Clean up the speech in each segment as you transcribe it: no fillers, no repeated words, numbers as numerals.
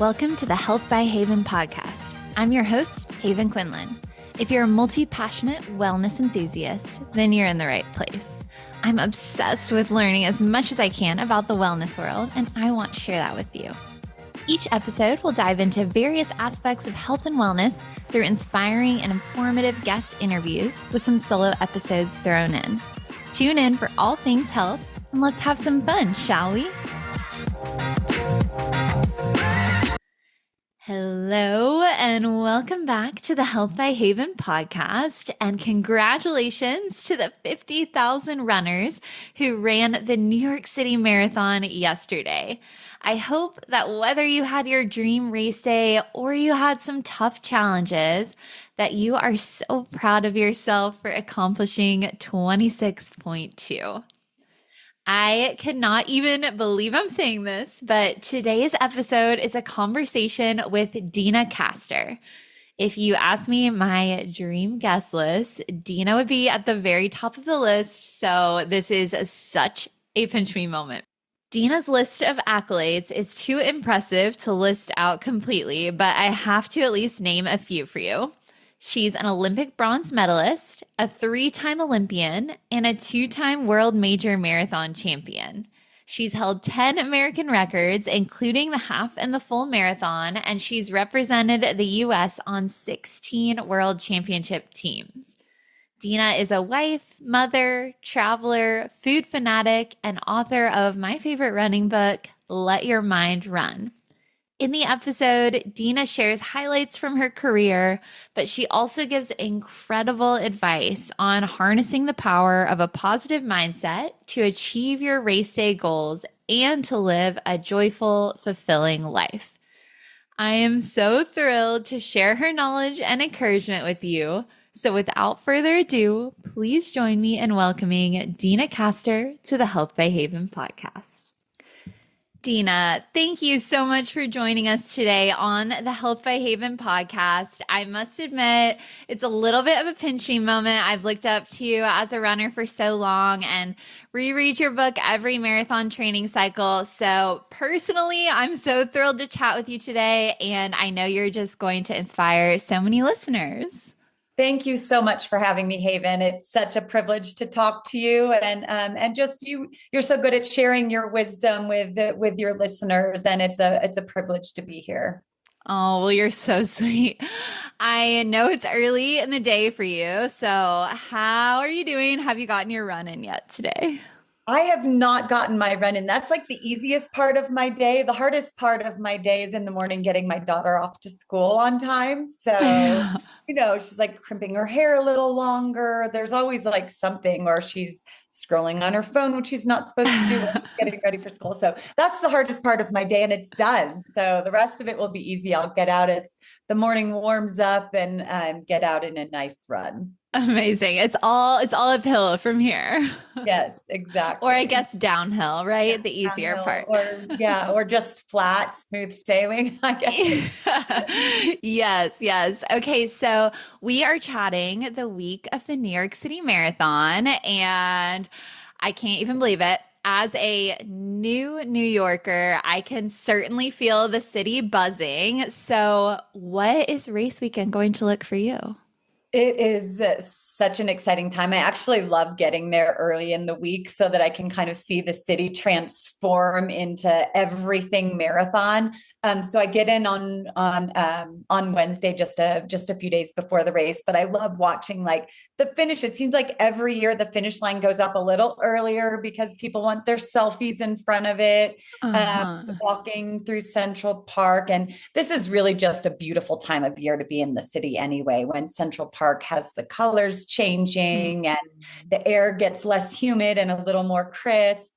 Welcome to the Health by Haven podcast. I'm your host, Haven Quinlan. If you're a multi-passionate wellness enthusiast, then you're in the right place. I'm obsessed with learning as much as I can about the wellness world, and I want to share that with you. Each episode will dive into various aspects of health and wellness through inspiring and informative guest interviews with some solo episodes thrown in. Tune in for all things health, and let's have some fun, shall we? Hello, and welcome back to the Health by Haven podcast, and congratulations to the 50,000 runners who ran the New York City Marathon yesterday. I hope that whether you had your dream race day or you had some tough challenges, that you are so proud of yourself for accomplishing 26.2. I cannot even believe I'm saying this, but today's episode is a conversation with Deena Kastor. If you ask me my dream guest list, Deena would be at the very top of the list, so this is such a pinch me moment. Deena's list of accolades is too impressive to list out completely, but I have to at least name a few for you. She's an Olympic bronze medalist, a 3-time Olympian, and a 2-time world major marathon champion. She's held 10 American records, including the half and the full marathon, and she's represented the U.S. on 16 world championship teams. Deena is a wife, mother, traveler, food fanatic, and author of my favorite running book, Let Your Mind Run. In the episode, Deena shares highlights from her career, but she also gives incredible advice on harnessing the power of a positive mindset to achieve your race day goals and to live a joyful, fulfilling life. I am so thrilled to share her knowledge and encouragement with you. So without further ado, please join me in welcoming Deena Kastor to the Health by Haven podcast. Deena, thank you so much for joining us today on the Health by Haven podcast. I must admit, it's a little bit of a pinch me moment. I've looked up to you as a runner for so long and reread your book every marathon training cycle. So personally, I'm so thrilled to chat with you today, and I know you're just going to inspire so many listeners. Thank you so much for having me, Haven. It's such a privilege to talk to you, and just you're so good at sharing your wisdom with your listeners, and it's a privilege to be here. Oh, well, you're so sweet. I know it's early in the day for you. So how are you doing? Have you gotten your run in yet today? I have not gotten my run in. That's like the easiest part of my day. The hardest part of my day is in the morning getting my daughter off to school on time. So, she's like crimping her hair a little longer. There's always like something, or she's scrolling on her phone, which she's not supposed to do when she's getting ready for school. So that's the hardest part of my day, and it's done. So the rest of it will be easy. I'll get out as the morning warms up and get out in a nice run. Amazing. It's all uphill from here. Yes, exactly. Or I guess downhill, right? Yeah, the easier part. Or just flat, smooth sailing, I guess. Yes. Okay, so we are chatting the week of the New York City Marathon, and I can't even believe it. As a new New Yorker, I can certainly feel the city buzzing. So what is race weekend going to look for you? It is such an exciting time. I actually love getting there early in the week so that I can kind of see the city transform into everything marathon. So I get in on Wednesday, just a few days before the race. But I love watching like the finish. It seems like every year the finish line goes up a little earlier because people want their selfies in front of it. Walking through Central Park, and this is really just a beautiful time of year to be in the city anyway. When Central Park has the colors changing and the air gets less humid and a little more crisp.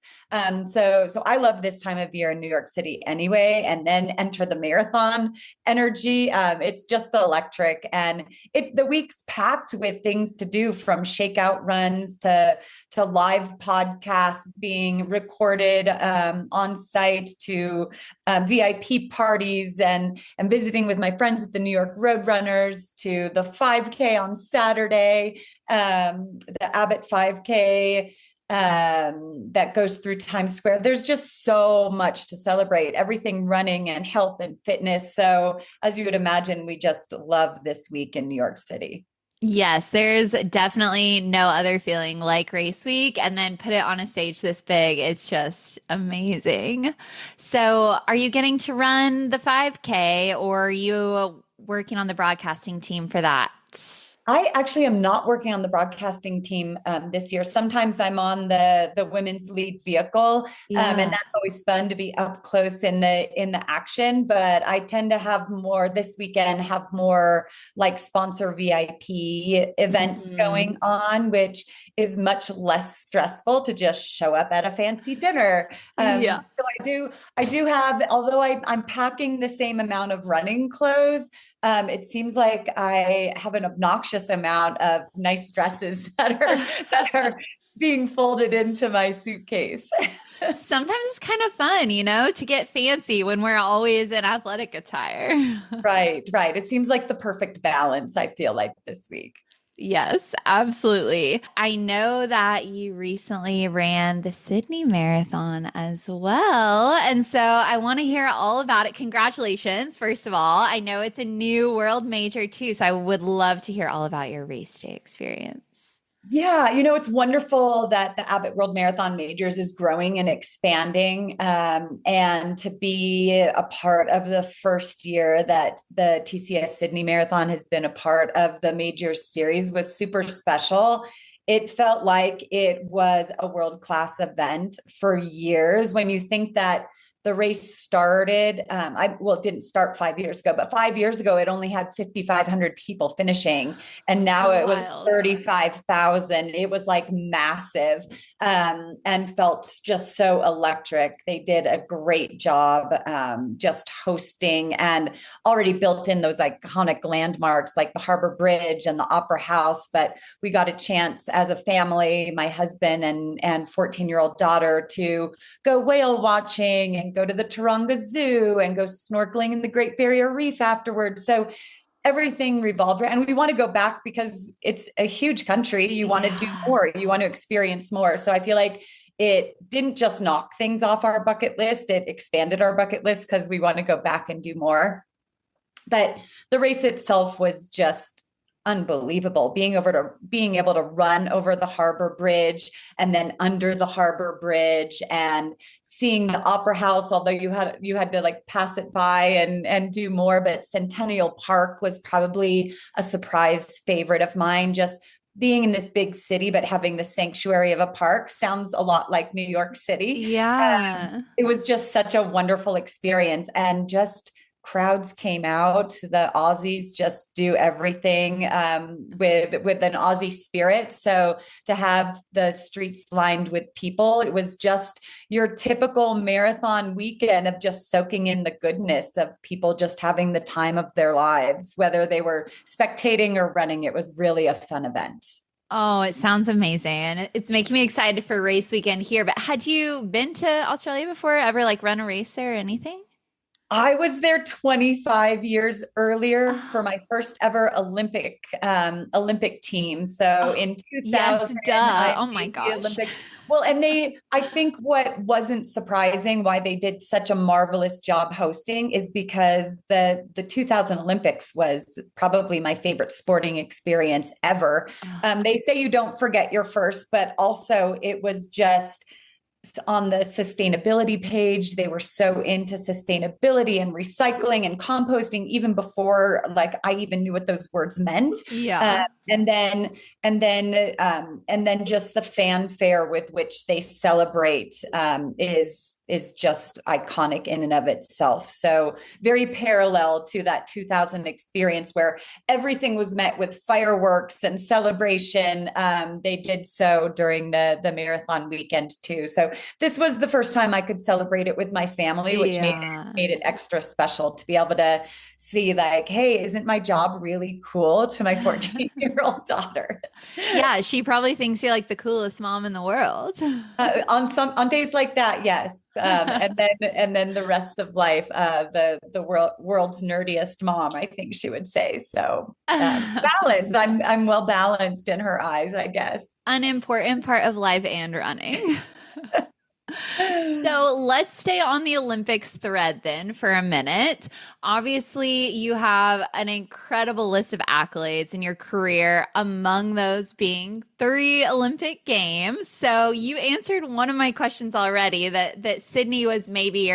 So I love this time of year in New York City anyway, and then enter the marathon energy. It's just electric, and the week's packed with things to do, from shakeout runs to live podcasts being recorded on site, to VIP parties and visiting with my friends at the New York Roadrunners, to the 5K on Saturday, the Abbott 5K. that goes through Times Square. There's just so much to celebrate, everything running and health and fitness. So as you would imagine, we just love this week in New York City. Yes, there's definitely no other feeling like race week, and then put it on a stage this big. It's just amazing. So, are you getting to run the 5K, or are you working on the broadcasting team for that? I actually am not working on the broadcasting team this year. Sometimes I'm on the women's lead vehicle, and Yeah. that's always fun to be up close in the action. But I tend to have more this weekend, have more like sponsor VIP events going Mhm. on, which is much less stressful to just show up at a fancy dinner. Yeah. So I do have, although I'm packing the same amount of running clothes. It seems like I have an obnoxious amount of nice dresses that are being folded into my suitcase. Sometimes it's kind of fun, to get fancy when we're always in athletic attire. Right, right. It seems like the perfect balance, I feel like this week. Yes, absolutely. I know that you recently ran the Sydney Marathon as well. And so I want to hear all about it. Congratulations, first of all. I know it's a new world major too. So I would love to hear all about your race day experience. Yeah, it's wonderful that the Abbott World Marathon Majors is growing and expanding, and to be a part of the first year that the TCS Sydney Marathon has been a part of the Majors series was super special. It felt like it was a world-class event for years. When you think that the race started, it didn't start 5 years ago, but 5 years ago, it only had 5,500 people finishing. And now it was Wild. 35,000. It was like massive, and felt just so electric. They did a great job, just hosting and already built in those iconic landmarks like the Harbor Bridge and the Opera House. But we got a chance as a family, my husband and 14-year-old daughter, to go whale watching and go to the Taronga Zoo and go snorkeling in the Great Barrier Reef afterwards. So everything revolved around, and we want to go back because it's a huge country. You want to do Yeah. more, you want to experience more. So I feel like it didn't just knock things off our bucket list, it expanded our bucket list because we want to go back and do more. But the race itself was just unbelievable, being able to run over the Harbor Bridge and then under the Harbor Bridge and seeing the Opera House, although you had to like pass it by and do more. But Centennial Park was probably a surprise favorite of mine. Just being in this big city but having the sanctuary of a park sounds a lot like New York City. Yeah. It was just such a wonderful experience, and just crowds came out. The Aussies just do everything, with an Aussie spirit. So to have the streets lined with people, it was just your typical marathon weekend of just soaking in the goodness of people just having the time of their lives, whether they were spectating or running. It was really a fun event. Oh, it sounds amazing. And it's making me excited for race weekend here. But had you been to Australia before, ever like run a race there or anything? I was there 25 years earlier for Oh, my first ever Olympic team. So oh, in yes, 2000, duh. I Oh my made the gosh. Olympic. Well, and I think what wasn't surprising why they did such a marvelous job hosting is because the 2000 Olympics was probably my favorite sporting experience ever. Oh, They say you don't forget your first, but also it was just on the sustainability page. They were so into sustainability and recycling and composting even before like I even knew what those words meant. Uh, yeah. and then and then just the fanfare with which they celebrate, is just iconic in and of itself. So very parallel to that 2000 experience where everything was met with fireworks and celebration. They did so during the marathon weekend too. So this was the first time I could celebrate it with my family, which made Yeah. made it extra special to be able to see like, hey, isn't my job really cool to my 14-year 4-year-old daughter. Yeah, she probably thinks you're like the coolest mom in the world. On days like that, yes, and then the rest of life, the world's nerdiest mom, I think she would say. So balance. I'm well balanced in her eyes, I guess. An important part of life and running. So let's stay on the Olympics thread then for a minute. Obviously, you have an incredible list of accolades in your career, among those being 3 Olympic Games. So you answered one of my questions already, that Sydney was maybe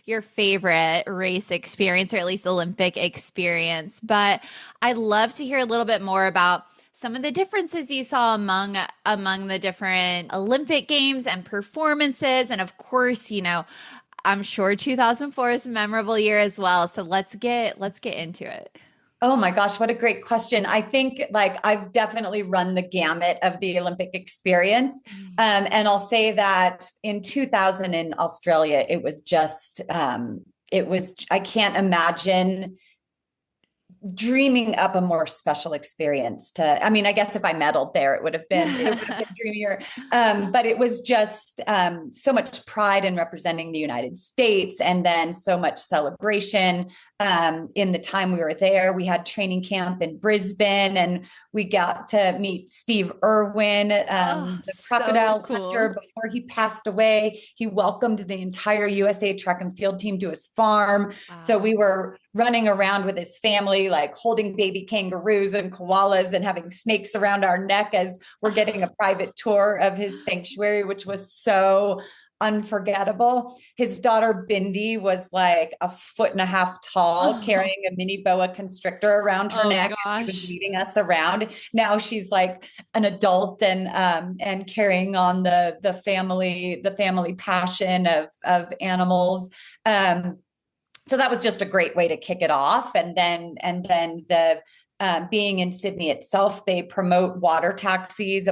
your favorite race experience, or at least Olympic experience. But I'd love to hear a little bit more about some of the differences you saw among the different Olympic games and performances. And of course, I'm sure 2004 is a memorable year as well. So let's get into it. Oh my gosh, what a great question. I think like I've definitely run the gamut of the Olympic experience. And I'll say that in 2000 in Australia, it was just, I can't imagine dreaming up a more special experience I guess if I medaled there, it would have been dreamier. But it was just so much pride in representing the United States, and then so much celebration. In the time we were there, we had training camp in Brisbane, and we got to meet Steve Irwin, the crocodile hunter. Before he passed away, he welcomed the entire USA track and field team to his farm. Wow. So we were running around with his family, like holding baby kangaroos and koalas and having snakes around our neck as we're getting a private tour of his sanctuary, which was so unforgettable. His daughter Bindi was like 1.5 feet tall, carrying a mini boa constrictor around her neck. She was leading us around. Now she's like an adult and carrying on the family passion of animals. So that was just a great way to kick it off. And then the being in Sydney itself, they promote water taxis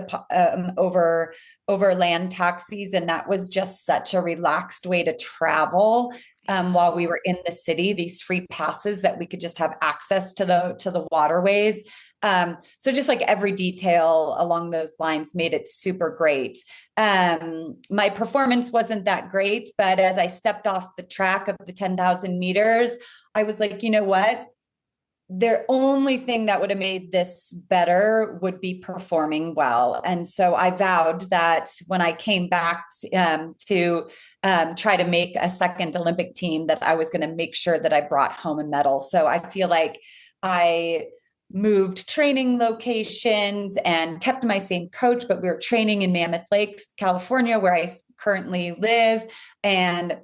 over land taxis, and that was just such a relaxed way to travel. While we were in the city, these free passes that we could just have access to the waterways. So just like every detail along those lines made it super great. My performance wasn't that great, but as I stepped off the track of the 10,000 meters, I was like, you know what? The only thing that would have made this better would be performing well. And so I vowed that when I came back to try to make a second Olympic team, that I was going to make sure that I brought home a medal. So I feel like I moved training locations and kept my same coach, but we were training in Mammoth Lakes, California, where I currently live, and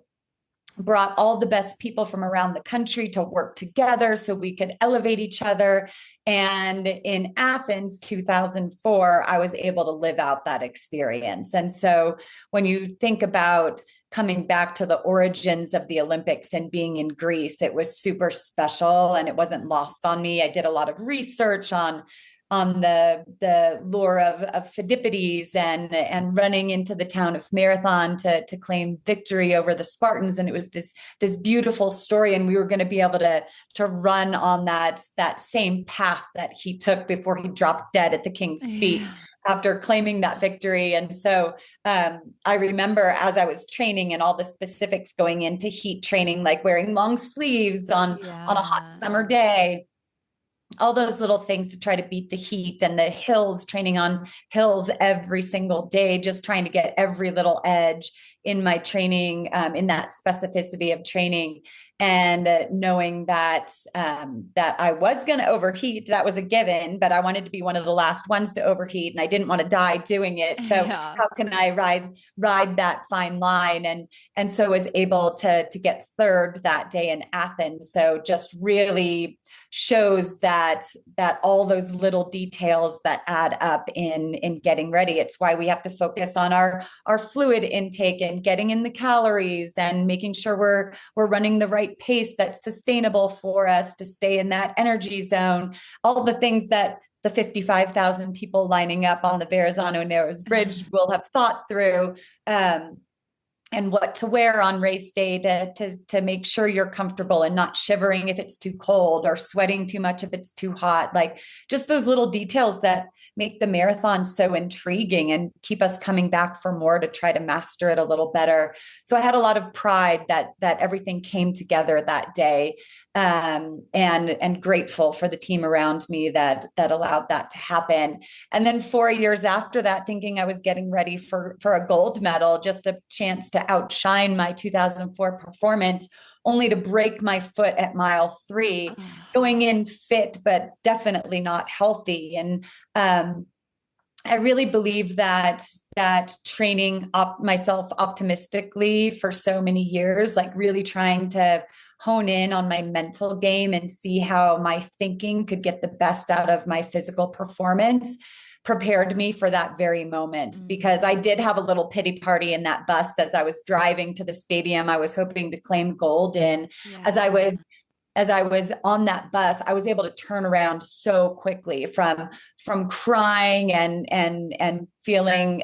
brought all the best people from around the country to work together so we could elevate each other. And in Athens, 2004, I was able to live out that experience. And so when you think about coming back to the origins of the Olympics and being in Greece, it was super special, and it wasn't lost on me. I did a lot of research on the lore of Phidippides and running into the town of Marathon to claim victory over the Spartans. And it was this beautiful story. And we were going to be able to run on that same path that he took before he dropped dead at the king's feet. After claiming that victory. And so I remember as I was training and all the specifics going into heat training, like wearing long sleeves on a hot summer day, all those little things to try to beat the heat, and the hills, training on hills every single day, just trying to get every little edge in my training, in that specificity of training, and knowing that I was going to overheat. That was a given, but I wanted to be one of the last ones to overheat, and I didn't want to die doing it. So how can I ride that fine line? And so was able to get third that day in Athens. So just really shows that all those little details that add up in getting ready. It's why we have to focus on our fluid intake and getting in the calories and making sure we're running the right pace that's sustainable for us to stay in that energy zone. All the things that the 55,000 people lining up on the Verrazano Narrows Bridge will have thought through. and what to wear on race day to make sure you're comfortable and not shivering if it's too cold or sweating too much if it's too hot. Like just those little details that make the marathon so intriguing and keep us coming back for more to try to master it a little better. So I had a lot of pride that everything came together that day, and grateful for the team around me that allowed that to happen. And then 4 years after that, thinking I was getting ready for a gold medal, just a chance to outshine my 2004 performance, only to break my foot at mile 3, going in fit, but definitely not healthy. And I really believe that training myself optimistically for so many years, like really trying to hone in on my mental game and see how my thinking could get the best out of my physical performance, prepared me for that very moment. Because I did have a little pity party in that bus as I was driving to the stadium I was hoping to claim gold in. As I was on that bus, I was able to turn around so quickly from crying and feeling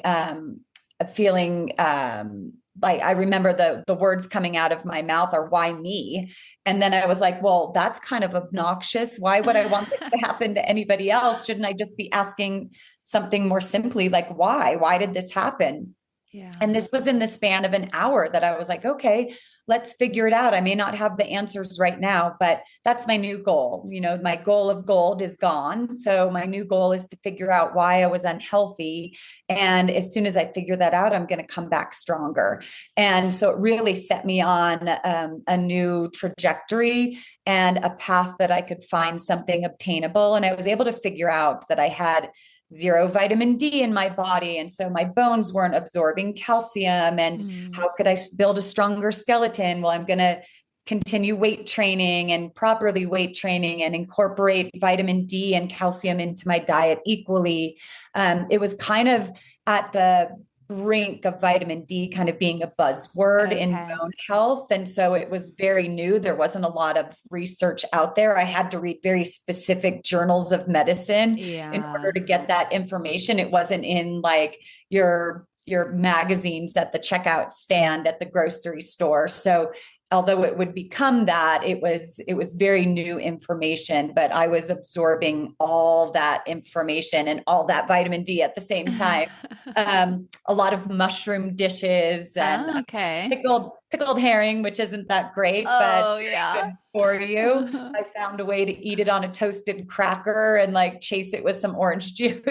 like, I remember the words coming out of my mouth are, why me? And then I was like, well, that's kind of obnoxious. Why would I want this to happen to anybody else? Shouldn't I just be asking something more simply, like, why did this happen? Yeah. And this was in the span of an hour that I was like, okay, let's figure it out. I may not have the answers right now, but that's my new goal. You know, my goal of gold is gone. So my new goal is to figure out why I was unhealthy. And as soon as I figure that out, I'm going to come back stronger. And so it really set me on a new trajectory and a path that I could find something obtainable. And I was able to figure out that I had zero vitamin D in my body. And so my bones weren't absorbing calcium. And how could I build a stronger skeleton? Well, I'm going to continue weight training and properly weight training and incorporate vitamin D and calcium into my diet equally. It was kind of at the brink of vitamin D kind of being a buzzword in bone health. And so it was very new. There wasn't a lot of research out there. I had to read very specific journals of medicine in order to get that information. It wasn't in like your magazines at the checkout stand at the grocery store. So although it would become that, it was very new information, but I was absorbing all that information and all that vitamin D at the same time. A lot of mushroom dishes and pickled herring, which isn't that great, but good for you. I found a way to eat it on a toasted cracker and like chase it with some orange juice.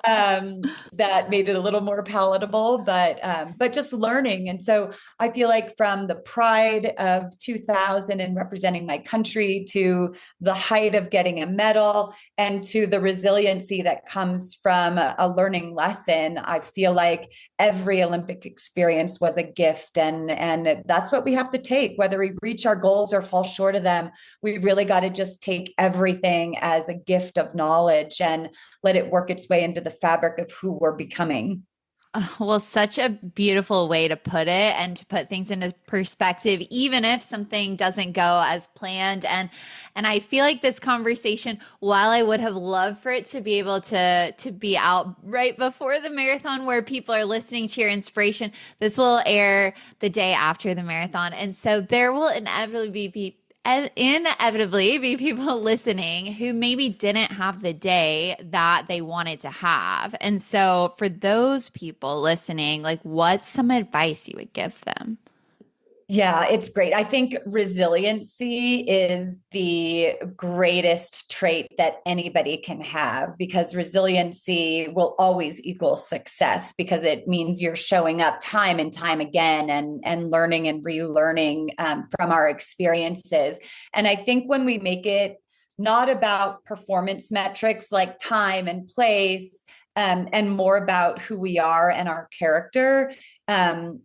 That made it a little more palatable, but just learning. And so I feel like from the pride of 2000 and representing my country to the height of getting a medal and to the resiliency that comes from a learning lesson, I feel like every Olympic experience was a gift. And that's what we have to take, whether we reach our goals or fall short of them. We really got to just take everything as a gift of knowledge and let it work its way into the fabric of who we're becoming. Well, such a beautiful way to put it and to put things into perspective, even if something doesn't go as planned. And I feel like this conversation, while I would have loved for it to be able to be out right before the marathon where people are listening to your inspiration, this will air the day after the marathon. And so there will inevitably be people listening who maybe didn't have the day that they wanted to have. And so for those people listening, like, what's some advice you would give them? Yeah, it's great. I think resiliency is the greatest trait that anybody can have, because resiliency will always equal success, because it means you're showing up time and time again and learning and relearning from our experiences. And I think when we make it not about performance metrics like time and place, and more about who we are and our character. And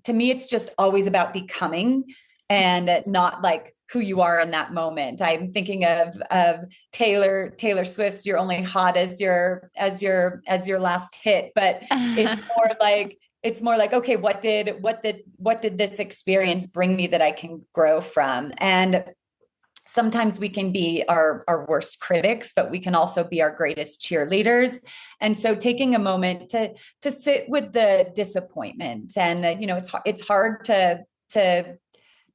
to me, it's just always about becoming and not like who you are in that moment. I'm thinking of Taylor Swift's "You're Only Hot as your last hit," but it's more like, okay, what did this experience bring me that I can grow from? And sometimes we can be our worst critics, but we can also be our greatest cheerleaders. And so taking a moment to sit with the disappointment, and it's hard to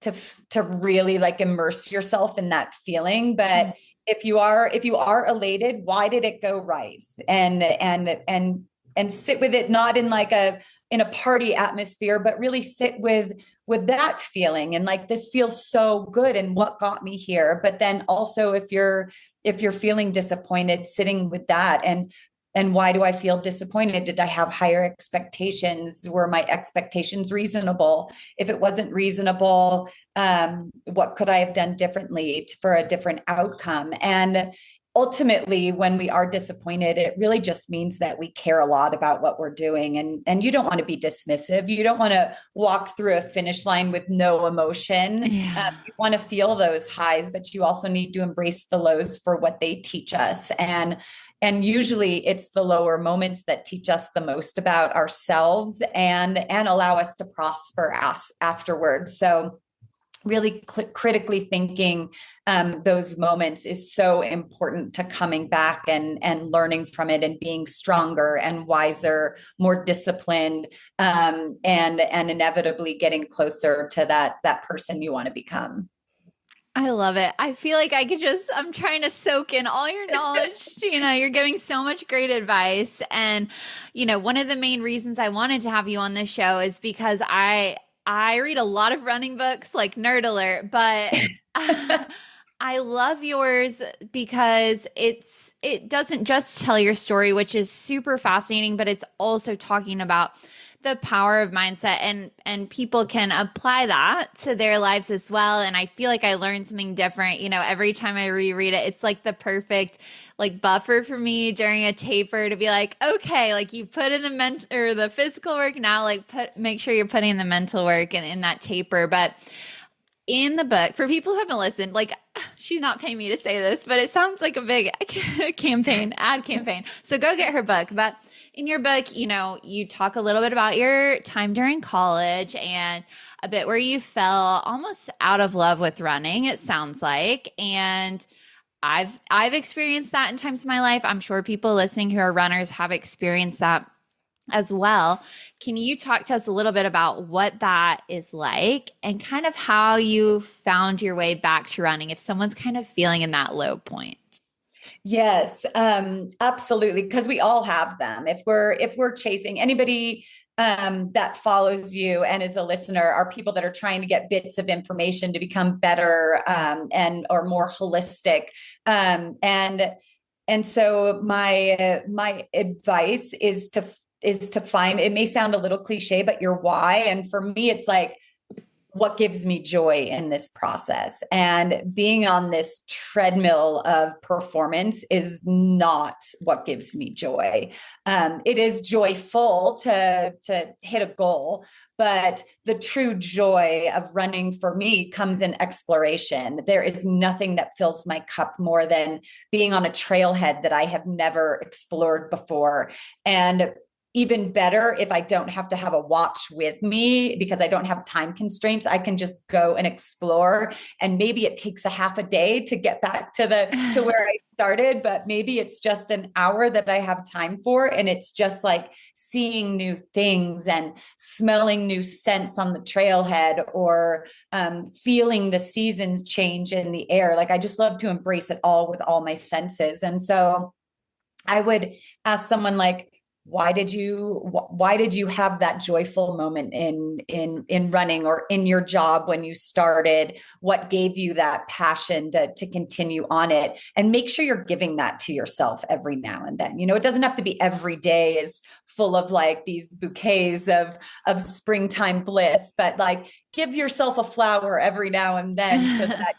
to really like immerse yourself in that feeling. But if you are elated, why did it go right? And sit with it, not in like in a party atmosphere, but really sit with that feeling, and like, this feels so good, and what got me here. But then also, if you're feeling disappointed, sitting with that, and why do I feel disappointed? Did I have higher expectations? Were my expectations reasonable? If it wasn't reasonable, what could I have done differently for a different outcome? And ultimately, when we are disappointed, it really just means that we care a lot about what we're doing. And you don't want to be dismissive. You don't want to walk through a finish line with no emotion. Yeah. You want to feel those highs, but you also need to embrace the lows for what they teach us. And usually it's the lower moments that teach us the most about ourselves, and allow us to prosper afterwards. So really critically thinking those moments is so important to coming back and learning from it, and being stronger and wiser, more disciplined, and inevitably getting closer to that person you want to become. I love it. I feel like I'm trying to soak in all your knowledge. You're giving so much great advice. And, one of the main reasons I wanted to have you on this show is because I read a lot of running books, like nerd alert, but I love yours because it doesn't just tell your story, which is super fascinating, but it's also talking about the power of mindset, and people can apply that to their lives as well. And I feel like I learned something different, every time I reread it. It's like the perfect like buffer for me during a taper to be like, okay, like you put in the physical work, now like make sure you're putting in the mental work and in that taper. But in the book, for people who haven't listened, like, she's not paying me to say this, but it sounds like a big ad campaign. So go get her book. But in your book, you talk a little bit about your time during college, and a bit where you fell almost out of love with running, it sounds like. And I've experienced that in times of my life. I'm sure people listening who are runners have experienced that as well. Can you talk to us a little bit about what that is like, and kind of how you found your way back to running if someone's kind of feeling in that low point? Yes, absolutely. Because we all have them. If we're chasing anybody that follows you and is a listener, are people that are trying to get bits of information to become better, or more holistic. And so my advice is to find, it may sound a little cliche, but your why. And for me, it's like, what gives me joy in this process? And being on this treadmill of performance is not what gives me joy. It is joyful to hit a goal, but the true joy of running for me comes in exploration. There is nothing that fills my cup more than being on a trailhead that I have never explored before. And even better, if I don't have to have a watch with me because I don't have time constraints, I can just go and explore. And maybe it takes a half a day to get back to where I started, but maybe it's just an hour that I have time for. And it's just like seeing new things and smelling new scents on the trailhead, or feeling the seasons change in the air. Like, I just love to embrace it all with all my senses. And so I would ask someone like, why did you have that joyful moment in running, or in your job when you started? What gave you that passion to continue on it? And make sure you're giving that to yourself every now and then. It doesn't have to be every day is full of like these bouquets of springtime bliss, but like, give yourself a flower every now and then,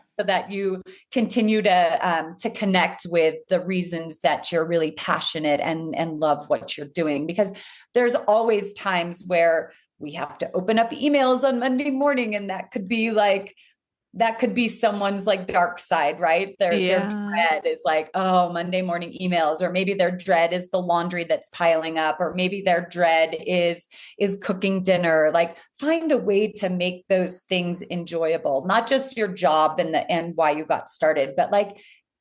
so that you continue to connect with the reasons that you're really passionate and love what you're doing. Because there's always times where we have to open up emails on Monday morning, and that could be like that could be someone's like dark side, right? Their Yeah. dread is like, oh, Monday morning emails, or maybe their dread is the laundry that's piling up, or maybe their dread is cooking dinner. Like find a way to make those things enjoyable, not just your job and why you got started, but like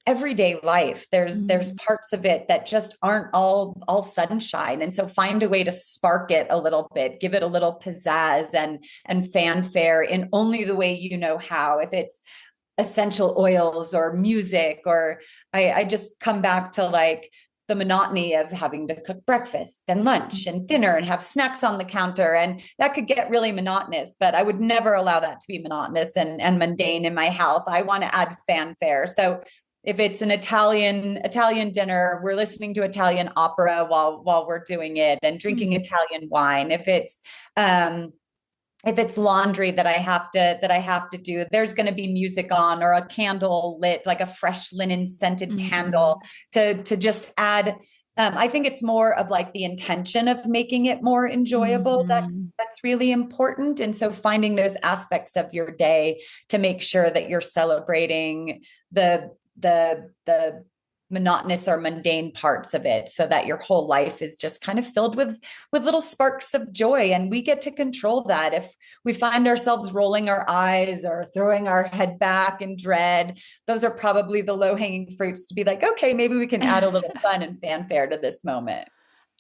everyday life. There's Mhm. parts of it that just aren't all sunshine. And so find a way to spark it a little bit, give it a little pizzazz and fanfare in only the way you know how. If it's essential oils or music, or I just come back to like the monotony of having to cook breakfast and lunch and dinner and have snacks on the counter. And that could get really monotonous, but I would never allow that to be monotonous and mundane in my house. I want to add fanfare. So if it's an Italian dinner, we're listening to Italian opera while we're doing it and drinking Italian wine. If it's laundry that I have to do, there's going to be music on, or a candle lit, like a fresh linen scented candle Mhm. to just add. I think it's more of like the intention of making it more enjoyable. Mhm. That's really important. And so finding those aspects of your day to make sure that you're celebrating the monotonous or mundane parts of it, so that your whole life is just kind of filled with little sparks of joy. And we get to control that. If we find ourselves rolling our eyes or throwing our head back in dread, those are probably the low-hanging fruits to be like, okay, maybe we can add a little fun and fanfare to this moment.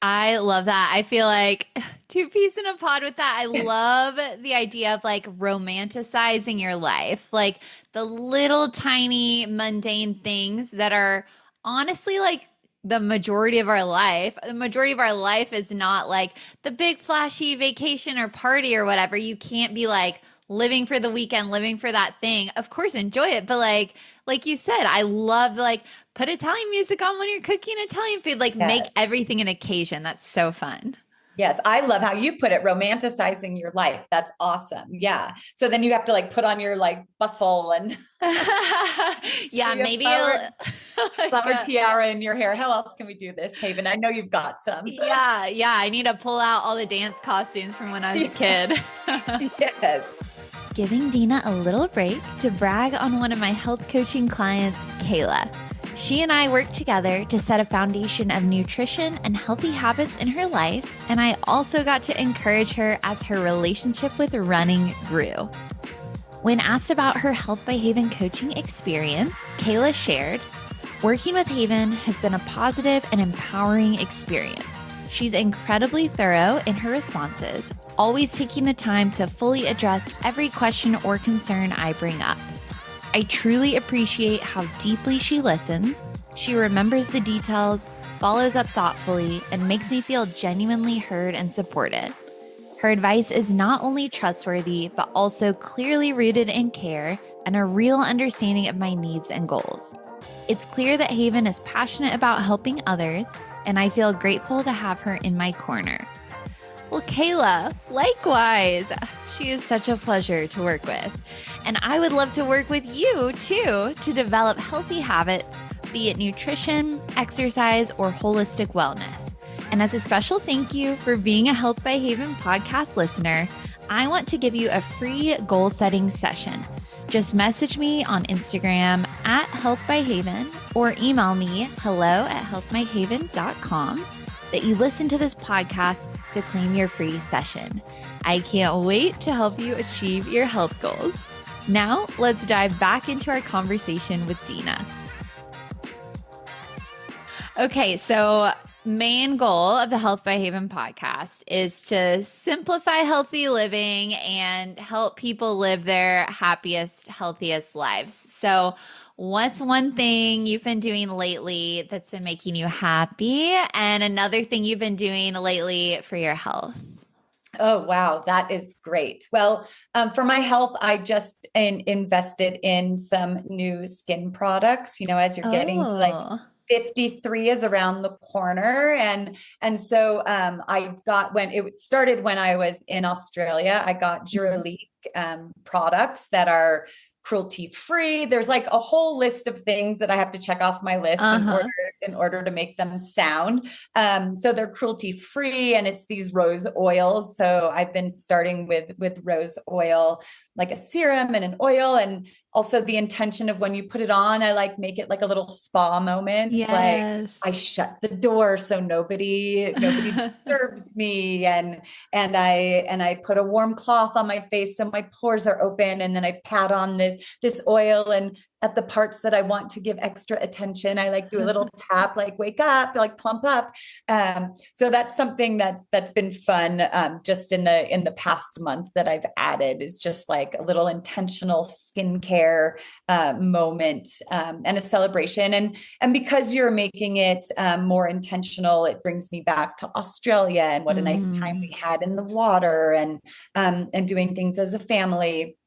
I love that. I feel like two peas in a pod with that. I love the idea of like romanticizing your life, like the little tiny mundane things that are honestly like the majority of our life. The majority of our life is not like the big flashy vacation or party or whatever. You can't be like living for the weekend, living for that thing. Of course, enjoy it, but like you said, I love like put Italian music on when you're cooking Italian food. Like make Yes. everything an occasion. That's so fun. Yes, I love how you put it, romanticizing your life. That's awesome. Yeah. So then you have to like put on your like bustle and Yeah, maybe a maybe like flower tiara in your hair. How else can we do this, Haven? I know you've got some. yeah, I need to pull out all the dance costumes from when I was a kid. Yes. Giving Deena a little break to brag on one of my health coaching clients, Kayla. She and I worked together to set a foundation of nutrition and healthy habits in her life, and I also got to encourage her as her relationship with running grew. When asked about her Health by Haven coaching experience, Kayla shared, "Working with Haven has been a positive and empowering experience. She's incredibly thorough in her responses, always taking the time to fully address every question or concern I bring up. I truly appreciate how deeply she listens. She remembers the details, follows up thoughtfully, and makes me feel genuinely heard and supported. Her advice is not only trustworthy, but also clearly rooted in care and a real understanding of my needs and goals. It's clear that Haven is passionate about helping others, and I feel grateful to have her in my corner." Well, Kayla, likewise. She is such a pleasure to work with. And I would love to work with you too to develop healthy habits, be it nutrition, exercise, or holistic wellness. And as a special thank you for being a Health by Haven podcast listener, I want to give you a free goal setting session. Just message me on Instagram at Health by Haven or email me hello@healthbyhaven.com that you listen to this podcast to claim your free session. I can't wait to help you achieve your health goals. Now, let's dive back into our conversation with Deena. Okay, so main goal of the Health by Haven podcast is to simplify healthy living and help people live their happiest, healthiest lives. So, what's one thing you've been doing lately that's been making you happy, and another thing you've been doing lately for your health? Oh, wow. That is great. Well, for my health, I just invested in some new skin products, as you're getting to like Oh. 53 is around the corner. And so I got, when it started when I was in Australia, I got Mhm. Duraleak products that are cruelty free. There's like a whole list of things that I have to check off my list Uh-huh. in order to make them sound. So they're cruelty free, and it's these rose oils. So I've been starting with rose oil, like a serum and an oil, and also the intention of when you put it on, I like make it like a little spa moment. Like I Yes. shut the door so nobody disturbs me, and I put a warm cloth on my face so my pores are open, and then I pat on this oil, and at the parts that I want to give extra attention, I like do a little tap, like wake up, like plump up. So that's something that's been fun, just in the past month that I've added, is just like a little intentional skincare moment, and a celebration. And because you're making it more intentional, it brings me back to Australia and what a nice time we had in the water, and doing things as a family,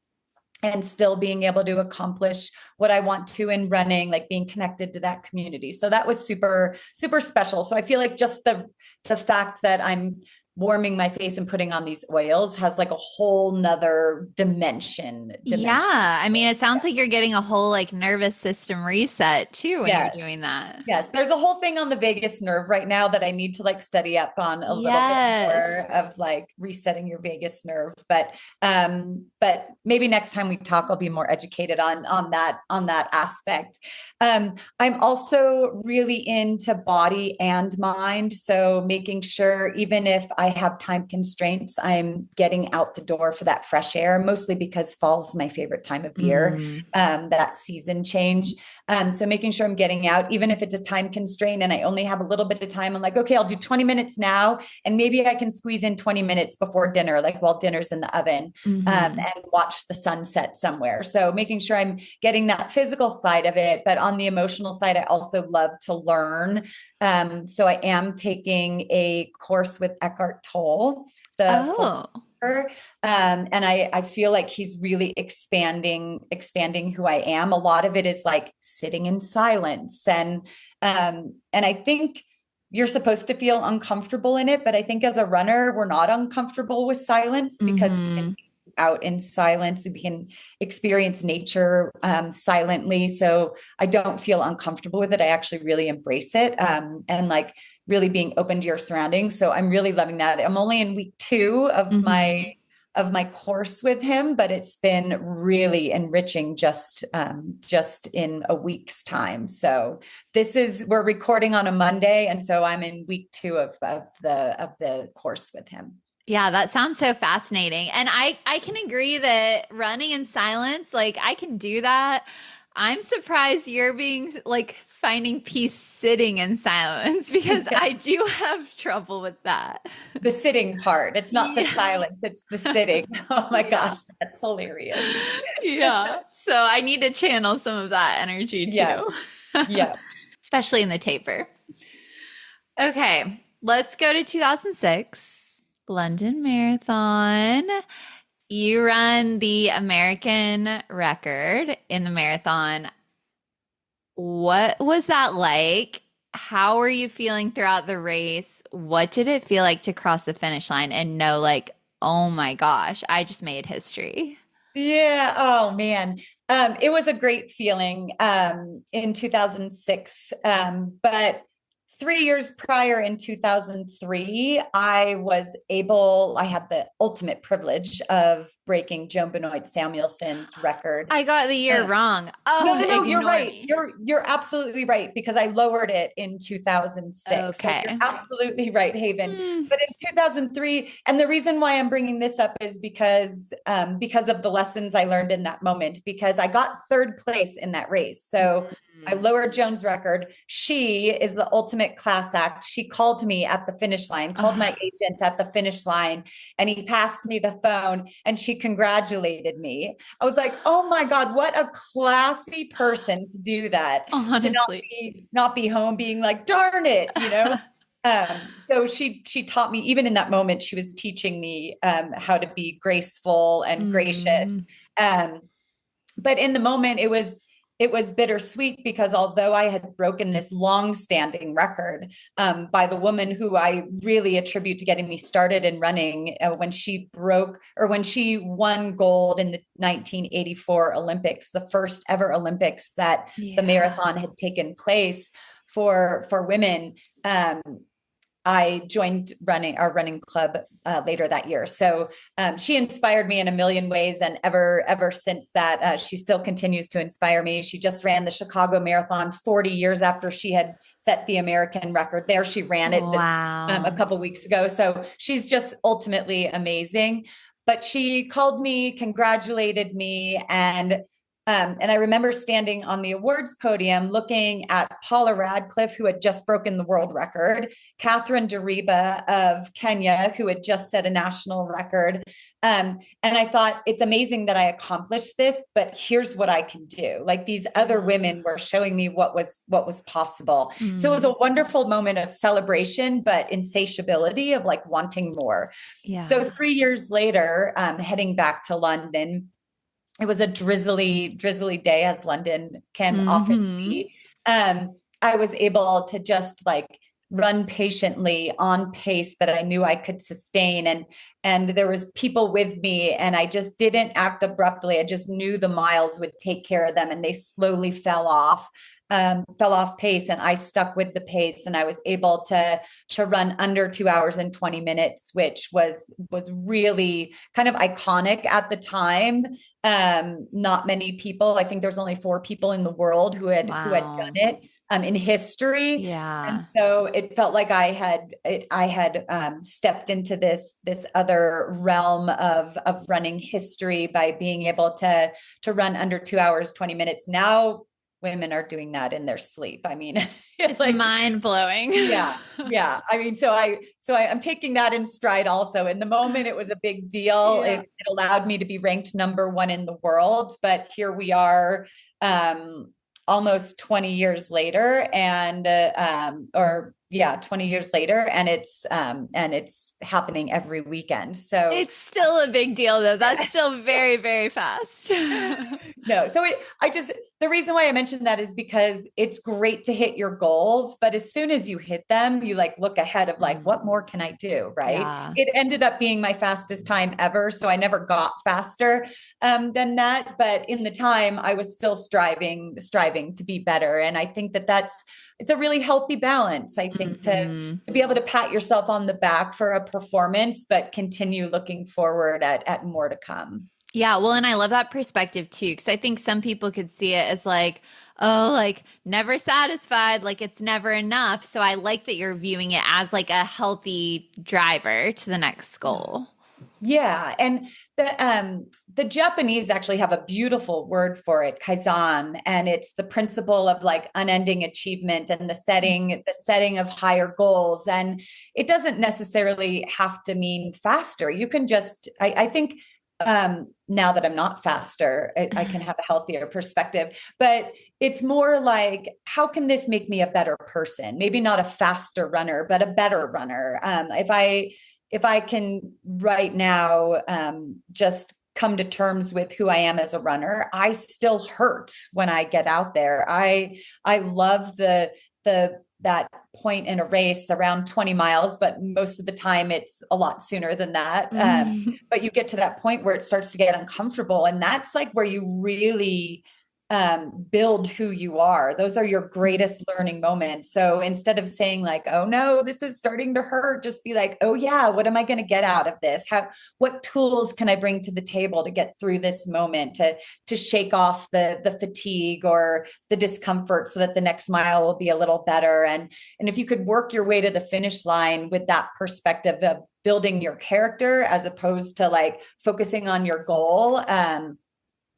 and still being able to accomplish what I want to in running, like being connected to that community. So that was super, super special. So I feel like just the fact that I'm warming my face and putting on these oils has like a whole nother dimension. Yeah. I mean, it sounds like you're getting a whole like nervous system reset too when you're Yes. doing that. Yes. There's a whole thing on the vagus nerve right now that I need to like study up on a little bit more, Yes. of like resetting your vagus nerve. But maybe next time we talk, I'll be more educated on that aspect. I'm also really into body and mind. So making sure, even if I have time constraints, I'm getting out the door for that fresh air, mostly because fall is my favorite time of year, Mm. that season change. So making sure I'm getting out, even if it's a time constraint and I only have a little bit of time, I'm like, okay, I'll do 20 minutes now. And maybe I can squeeze in 20 minutes before dinner, like while dinner's in the oven, and watch the sunset somewhere. So making sure I'm getting that physical side of it. But on the emotional side, I also love to learn. So I am taking a course with Eckhart Tolle, the Oh. and I feel like he's really expanding who I am. A lot of it is like sitting in silence, and I think you're supposed to feel uncomfortable in it, but I think as a runner, we're not uncomfortable with silence, because we can be out in silence, we can experience nature silently. So I don't feel uncomfortable with it. I actually really embrace it, and like really being open to your surroundings. So I'm really loving that. I'm only in week 2 of my course with him, but it's been really enriching just in a week's time. So we're recording on a Monday, and so I'm in week 2 of the course with him. Yeah, that sounds so fascinating. And I can agree that running in silence, like I can do that. I'm surprised you're being like finding peace sitting in silence because I do have trouble with that. The sitting part. It's not the Yeah. silence, it's the sitting. Oh my Yeah. gosh, that's hilarious. Yeah. So I need to channel some of that energy Yeah. too, Yeah. especially in the taper. Okay, let's go to 2006, London Marathon. You run the American record in the marathon. What was that like? How were you feeling throughout the race? What did it feel like to cross the finish line and know, like, oh my gosh, I just made history? Yeah. Oh man. It was a great feeling in 2006. But 3 years prior, in 2003, I had the ultimate privilege of breaking Joan Benoit Samuelson's record. I got the year wrong. Oh, No, you're ignore right. me. You're absolutely right, because I lowered it in 2006. So you're Okay. absolutely right, Haven. Hmm. But in 2003, and the reason why I'm bringing this up is because of the lessons I learned in that moment, because I got third place in that race. So I lowered Joan's record. She is the ultimate class act. She called me at the finish line, called my agent at the finish line, and he passed me the phone and she congratulated me. I was like, oh my God, what a classy person to do that. To Honestly. not be home being like, darn it, you know? So she taught me, even in that moment, she was teaching me how to be graceful and gracious. Mm. Um, but in the moment, it was bittersweet, because although I had broken this long-standing record by the woman who I really attribute to getting me started in running, when she won gold in the 1984 Olympics, the first ever Olympics that the marathon had taken place for women. I joined our running club later that year. So she inspired me in a million ways, and ever since that, she still continues to inspire me. She just ran the Chicago Marathon 40 years after she had set the American record there. She ran it a Wow. couple weeks ago. So she's just ultimately amazing. But she called me, congratulated me, and I remember standing on the awards podium looking at Paula Radcliffe, who had just broken the world record, Catherine Deriba of Kenya, who had just set a national record. And I thought, it's amazing that I accomplished this, but here's what I can do. Like, these other women were showing me what was possible. So it was a wonderful moment of celebration, but insatiability of like wanting more. Yeah. So 3 years later, heading back to London, it was a drizzly day, as London can often be. I was able to just like run patiently on pace that I knew I could sustain. And there was people with me, and I just didn't act abruptly. I just knew the miles would take care of them, and they slowly fell off pace, and I stuck with the pace, and I was able to run under 2 hours and 20 minutes, which was really kind of iconic at the time. Not many people, I think there's only 4 people in the world who had done it in history. And Yeah. so it felt like I had stepped into this other realm of running history by being able to run under 2 hours, 20 minutes. Now women are doing that in their sleep. I mean, It's like, mind blowing. yeah. I mean, I'm taking that in stride also. In the moment, it was a big deal. Yeah. It allowed me to be ranked number 1 in the world, but here we are, almost 20 years later, and 20 years later, and it's happening every weekend. So It's still a big deal though. That's still very, very fast. no. So the reason why I mentioned that is because it's great to hit your goals, but as soon as you hit them, you like look ahead of like, what more can I do? Right. Yeah. It ended up being my fastest time ever. So I never got faster than that. But in the time, I was still striving to be better. And I think it's a really healthy balance, I think, to be able to pat yourself on the back for a performance, but continue looking forward at more to come. Yeah, well, and I love that perspective too, because I think some people could see it as like, oh, like never satisfied, like it's never enough. So I like that you're viewing it as like a healthy driver to the next goal. Yeah, and the Japanese actually have a beautiful word for it, kaizen, and it's the principle of like unending achievement and the setting of higher goals. And it doesn't necessarily have to mean faster. You can just, I think, now that I'm not faster, I can have a healthier perspective, but it's more like, how can this make me a better person? Maybe not a faster runner, but a better runner. If I can right now, just come to terms with who I am as a runner, I still hurt when I get out there. I love that point in a race around 20 miles, but most of the time it's a lot sooner than that. But you get to that point where it starts to get uncomfortable. And that's like where you really build who you are. Those are your greatest learning moments. So instead of saying like, oh no, this is starting to hurt, just be like, oh yeah, what am I going to get out of this? What tools can I bring to the table to get through this moment, to shake off the fatigue or the discomfort so that the next mile will be a little better. And if you could work your way to the finish line with that perspective of building your character as opposed to like focusing on your goal,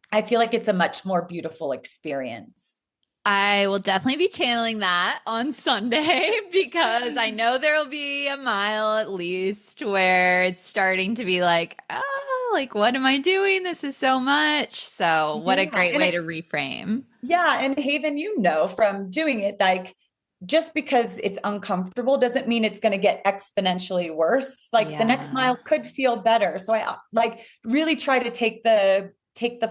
I feel like it's a much more beautiful experience. I will definitely be channeling that on Sunday because I know there will be a mile at least where it's starting to be like, oh, like, what am I doing? This is so much. So, what a great way to reframe. Yeah. And Haven, from doing it, like, just because it's uncomfortable doesn't mean it's going to get exponentially worse. Like the next mile could feel better. So I like really try to take the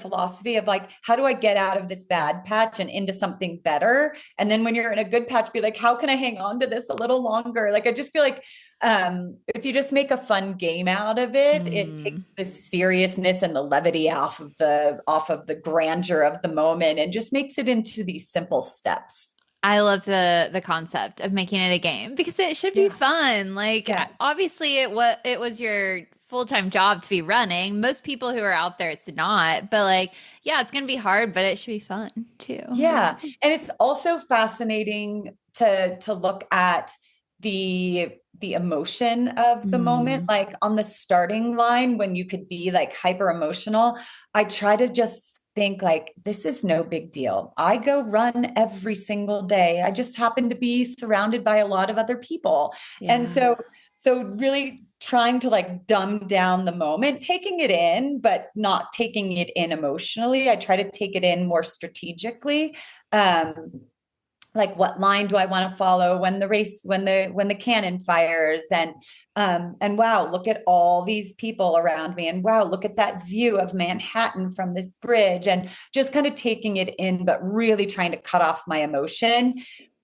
philosophy of like, how do I get out of this bad patch and into something better? And then when you're in a good patch, be like, how can I hang on to this a little longer? Like, I just feel like if you just make a fun game out of it, it takes the seriousness and the levity off of the grandeur of the moment and just makes it into these simple steps. I love the concept of making it a game because it should be Yeah. fun. Like Yeah. obviously it was your full-time job to be running. Most people who are out there it's not, but like yeah, it's going to be hard, but it should be fun too. Yeah. And it's also fascinating to look at the emotion of the moment. Mm. Like on the starting line, when you could be like hyper emotional, I try to just think like, this is no big deal. I go run every single day. I just happen to be surrounded by a lot of other people. And Yeah. so really trying to like dumb down the moment, taking it in, but not taking it in emotionally. I try to take it in more strategically. Um, like what line do I want to follow when the race, when the cannon fires, and wow, look at all these people around me, and wow, look at that view of Manhattan from this bridge, and just kind of taking it in, but really trying to cut off my emotion.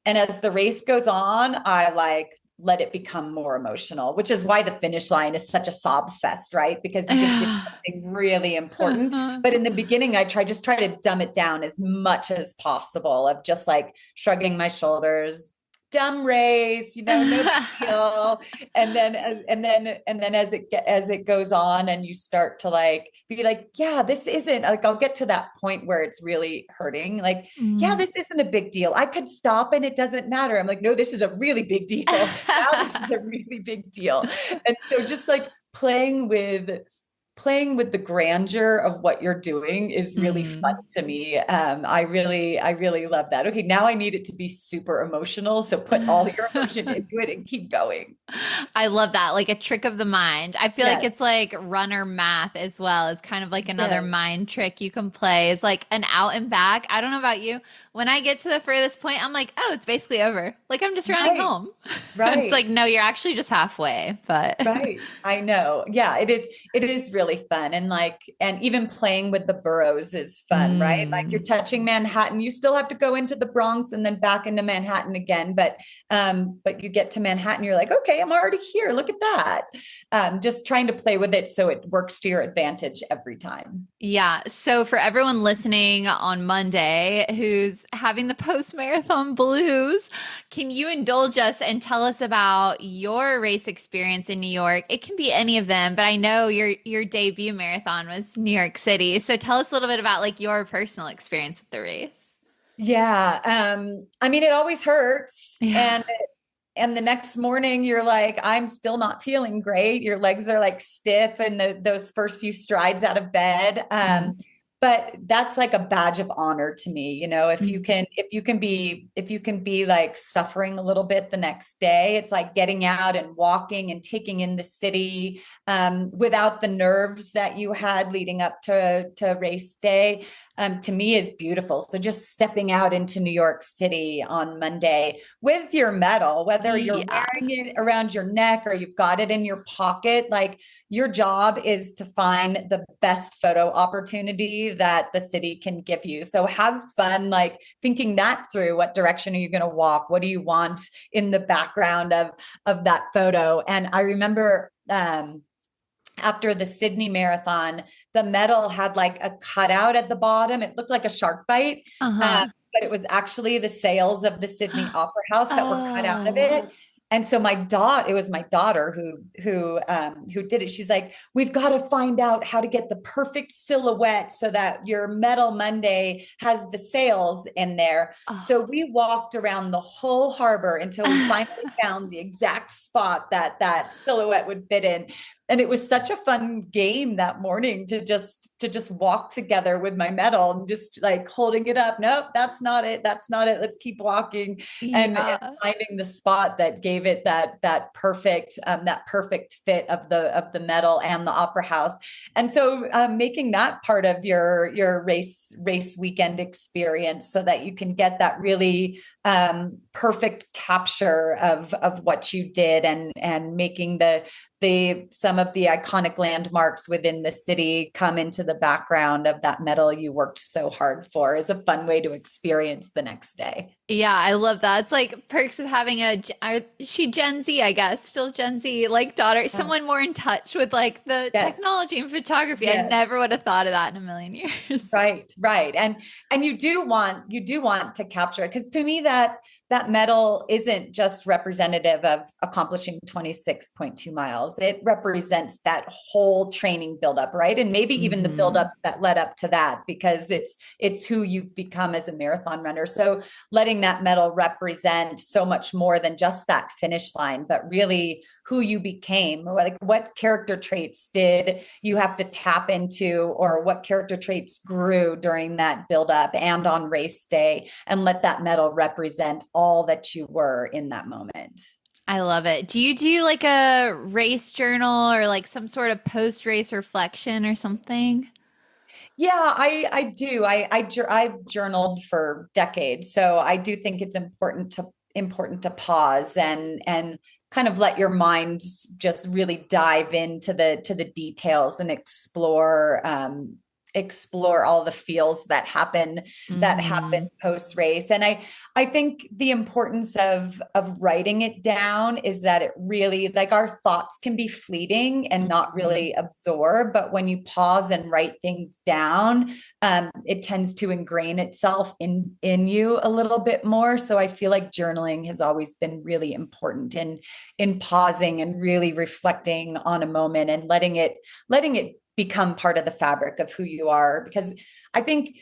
And as the race goes on, I like let it become more emotional, which is why the finish line is such a sob fest, right? Because you just did something really important. But in the beginning, I try to dumb it down as much as possible, of just like shrugging my shoulders, dumb race, no big deal. And then as it goes on, and you start to like be like, yeah, this isn't like, I'll get to that point where it's really hurting. Like, yeah, Mm. this isn't a big deal. I could stop and it doesn't matter. I'm like, no, this is a really big deal. Now this is a really big deal. And so just like playing with the grandeur of what you're doing is really fun Mm. to me. I really love that. Okay, now I need it to be super emotional. So put all your emotion into it and keep going. I love that. Like a trick of the mind. I feel like Yes, it's like runner math as well. It's kind of like another yes, mind trick you can play. It's like an out and back. I don't know about you. When I get to the furthest point, I'm like, oh, it's basically over. Like I'm just running right, home. It's right. like, no, you're actually just halfway. But Right. I know. Yeah, it is really fun. And like, and even playing with the boroughs is fun, right? Like you're mm. touching Manhattan. You still have to go into the Bronx and then back into Manhattan again. But you get to Manhattan, you're like, okay, I'm already here. Look at that. Just trying to play with it so it works to your advantage every time. Yeah. So for everyone listening on Monday who's having the post-marathon blues, can you indulge us and tell us about your race experience in New York? It can be any of them, but I know your debut marathon was New York City. So tell us a little bit about like your personal experience with the race. Yeah. I mean, it always hurts. Yeah. And the next morning you're like, I'm still not feeling great. Your legs are like stiff and those first few strides out of bed. Mm. But that's like a badge of honor to me, if you Mm. can be like suffering a little bit the next day. It's like getting out and walking and taking in the city, without the nerves that you had leading up to race day. To me is beautiful. So just stepping out into New York City on Monday with your medal, whether you're Yeah. wearing it around your neck or you've got it in your pocket, like your job is to find the best photo opportunity that the city can give you. So have fun, like thinking that through. What direction are you going to walk? What do you want in the background of that photo? And I remember, after the Sydney Marathon, the medal had like a cutout at the bottom. It looked like a shark bite, Uh-huh. but it was actually the sails of the Sydney Opera House that were cut out of Oh. it. And so it was my daughter who did it. She's like, we've got to find out how to get the perfect silhouette so that your medal Monday has the sails in there. So Oh. we walked around the whole harbor until we finally found the exact spot that silhouette would fit in. And it was such a fun game that morning to just walk together with my medal and just like holding it up. Nope, that's not it. That's not it. Let's keep walking, and Yeah. finding the spot that gave it that perfect fit of the medal and the opera house. And so making that part of your race weekend experience so that you can get that really perfect capture of what you did, and making some of the iconic landmarks within the city come into the background of that medal you worked so hard for is a fun way to experience the next day. Yeah, I love that. It's like perks of having she Gen Z, I guess, still Gen Z, like daughter, Yeah. someone more in touch with like the Yes. technology and photography. I Yes. never would have thought of that in a million years. Right, right. And you do want to capture it, because to me that medal isn't just representative of accomplishing 26.2 miles. It represents that whole training buildup, right? And maybe even the buildups that led up to that, because it's who you've become as a marathon runner. So letting that medal represent so much more than just that finish line, but really who you became. Like, what character traits did you have to tap into, or what character traits grew during that buildup and on race day, and let that medal represent all that you were in that moment. I love it. Do you do like a race journal or like some sort of post-race reflection or something? Yeah, I do. I've journaled for decades, so I do think it's important to pause and kind of let your mind just really dive into the details and explore all the feels that happen post race. And I think the importance of writing it down is that it really, like, our thoughts can be fleeting and not really absorb, but when you pause and write things down, it tends to ingrain itself in you a little bit more. So I feel like journaling has always been really important in pausing and really reflecting on a moment and letting it become part of the fabric of who you are. Because I think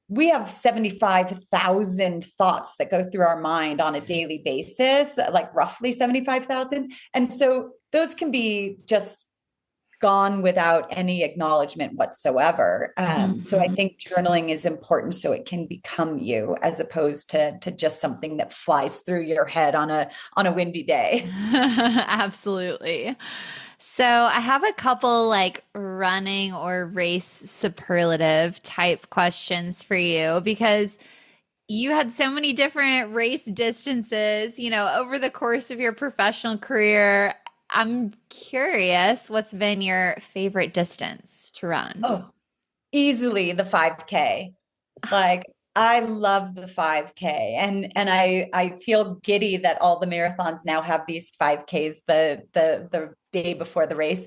we have 75,000 thoughts that go through our mind on a daily basis, like roughly 75,000. And so those can be just gone without any acknowledgement whatsoever. So I think journaling is important so it can become you, as opposed to just something that flies through your head on a windy day. Absolutely. So I have a couple like running or race superlative type questions for you, because you had so many different race distances, over the course of your professional career. I'm curious, what's been your favorite distance to run? Oh, easily the 5K. Like, I love the 5K, and I feel giddy that all the marathons now have these 5Ks the day before the race,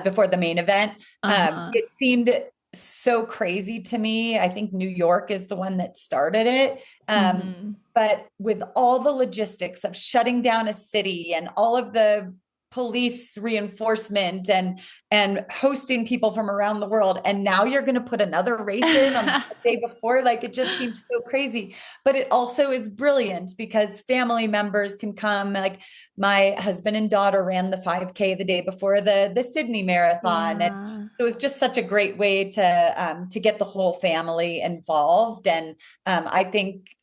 before the main event. It seemed so crazy to me. I think New York is the one that started it. But with all the logistics of shutting down a city and all of the police reinforcement and hosting people from around the world, and now you're going to put another race in on the day before, like, it just seems so crazy. But it also is brilliant because family members can come. Like, my husband and daughter ran the 5K the day before the Sydney Marathon, and it was just such a great way to get the whole family involved. And I think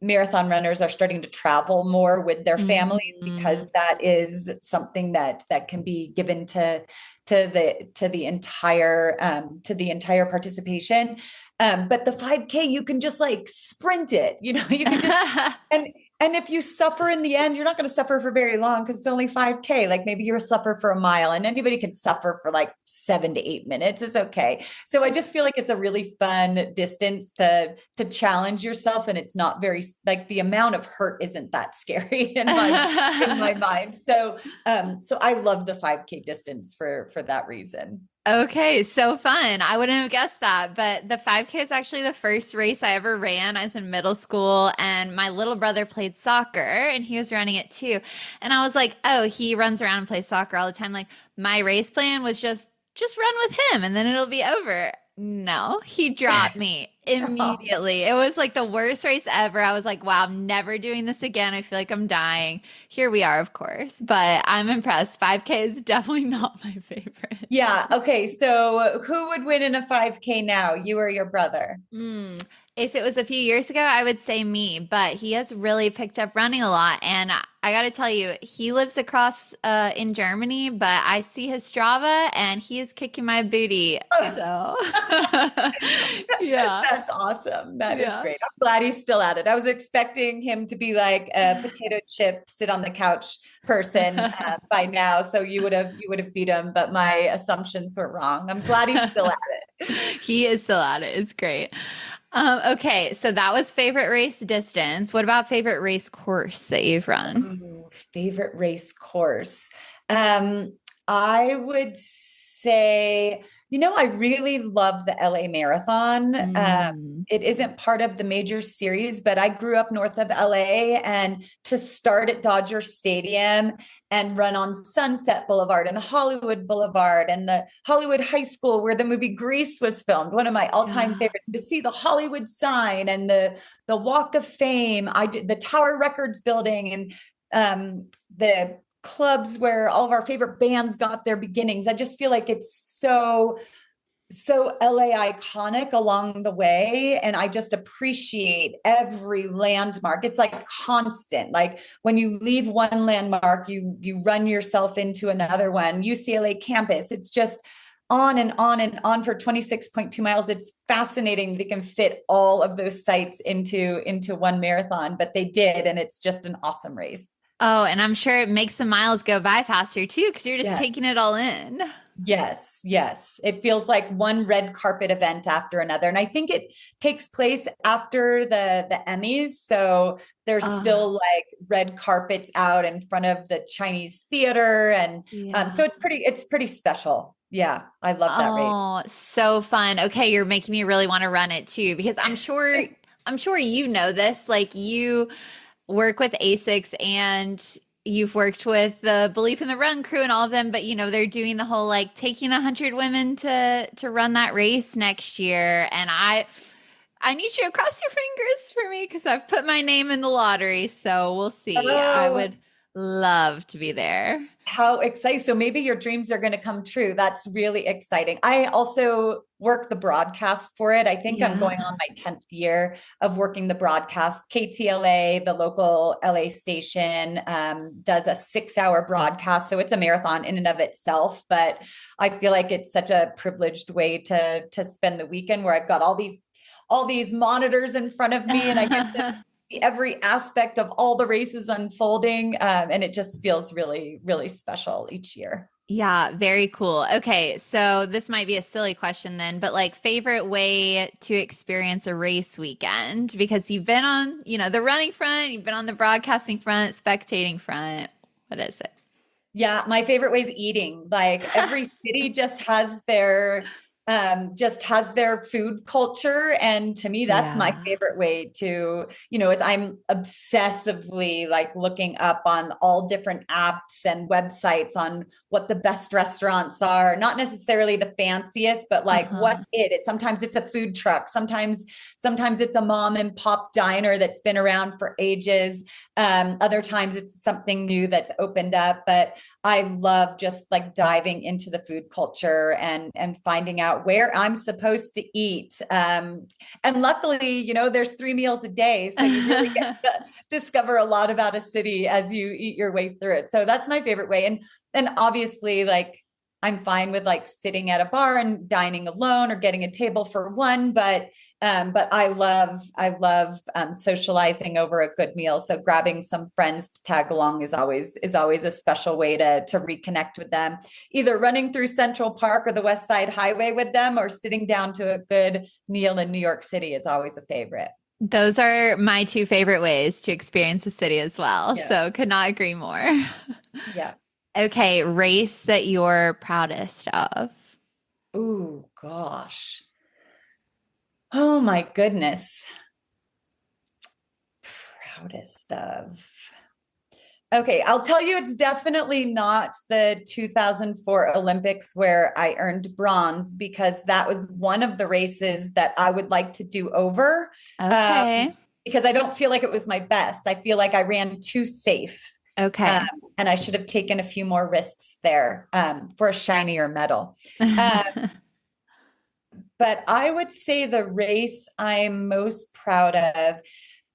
marathon runners are starting to travel more with their families, because that is something that can be given to the entire participation. But the 5K, you can just like sprint it, you can just, and if you suffer in the end, you're not going to suffer for very long, because it's only 5K. Like, maybe you'll suffer for a mile, and anybody can suffer for like 7 to 8 minutes. It's okay. So I just feel like it's a really fun distance to challenge yourself. And it's not very, like, the amount of hurt isn't that scary in my mind. So I love the 5K distance for that reason. Okay, so fun. I wouldn't have guessed that, but the 5K is actually the first race I ever ran. I was in middle school, and my little brother played soccer and he was running it too. And I was like, oh, he runs around and plays soccer all the time. Like, my race plan was just run with him and then it'll be over. No, he dropped me immediately. It was like the worst race ever. I was like, wow, I'm never doing this again. I feel like I'm dying. Here we are, of course, but I'm impressed. 5K is definitely not my favorite. Yeah. Okay. So who would win in a 5K now, you or your brother? If it was a few years ago, I would say me, but he has really picked up running a lot. And I got to tell you, he lives across in Germany, but I see his Strava and he is kicking my booty. So, yeah. That's awesome. That is great. I'm glad he's still at it. I was expecting him to be like a potato chip, sit on the couch person by now. So you would have beat him, but my assumptions were wrong. I'm glad he's still at it. He is still at it. It's great. Okay, so that was favorite race distance. What about favorite race course that you've run? Ooh, favorite race course. I would say I really love the LA Marathon. Mm. It isn't part of the major series, but I grew up north of LA, and to start at Dodger Stadium and run on Sunset Boulevard and Hollywood Boulevard and the Hollywood High School where the movie Grease was filmed, one of my all-time Yeah. favorites, to see the Hollywood sign and the Walk of Fame. I did the Tower Records building, and the clubs where all of our favorite bands got their beginnings. I just feel like it's so LA iconic along the way. And I just appreciate every landmark. It's like constant. Like when you leave one landmark, you run yourself into another one. UCLA campus, it's just on and on and on for 26.2 miles. It's fascinating. They can fit all of those sites into one marathon, but they did. And it's just an awesome race. Oh, and I'm sure it makes the miles go by faster too, because you're just Yes. taking it all in. Yes, yes. It feels like one red carpet event after another. And I think it takes place after the Emmys. So there's Oh, still like red carpets out in front of the Chinese theater. And yeah. so it's pretty special. Yeah, I love that race. Oh, so fun. Okay, you're making me really want to run it too, because I'm sure you know this. Like you work with ASICS and you've worked with the Belief in the Run crew and all of them, but they're doing the whole like taking 100 women to run that race next year. And I need you to cross your fingers for me because I've put my name in the lottery. So we'll see. I Oh, would love to be there. how exciting. So maybe your dreams are going to come true. That's really exciting. I also work the broadcast for it. I think I'm Yeah. going on my 10th year of working the broadcast. KTLA, the local LA station, does a 6-hour broadcast. So it's a marathon in and of itself. But I feel like it's such a privileged way to spend the weekend where I've got all these monitors in front of me, and I get to every aspect of all the races unfolding. And it just feels really, really special each year. Yeah, very cool. Okay, so this might be a silly question then, but like favorite way to experience a race weekend because you've been on, the running front, you've been on the broadcasting front, spectating front. What is it? Yeah, my favorite way is eating. Like every city just has their food culture, and to me that's my Yeah. favorite way to, I'm obsessively like looking up on all different apps and websites on what the best restaurants are, not necessarily the fanciest, but like Uh-huh. sometimes it's a food truck, sometimes it's a mom and pop diner that's been around for ages. Other times it's something new that's opened up, but I love just like diving into the food culture and finding out where I'm supposed to eat. And luckily, there's 3 meals a day, so you really get to discover a lot about a city as you eat your way through it. So that's my favorite way. And obviously, like I'm fine with like sitting at a bar and dining alone or getting a table for one, but I love socializing over a good meal. So grabbing some friends to tag along is always a special way to reconnect with them. Either running through Central Park or the West Side Highway with them, or sitting down to a good meal in New York City is always a favorite. Those are my two favorite ways to experience the city as well. Yeah, So could not agree more. yeah. Okay, race that you're proudest of. Ooh, gosh. Oh my goodness. Proudest of. Okay, I'll tell you, it's definitely not the 2004 Olympics where I earned bronze, because that was one of the races that I would like to do over, um, Okay. because I don't feel like it was my best. I feel like I ran too safe, um, Okay. and I should have taken a few more risks there, for a shinier medal. Uh, but I would say the race I'm most proud of,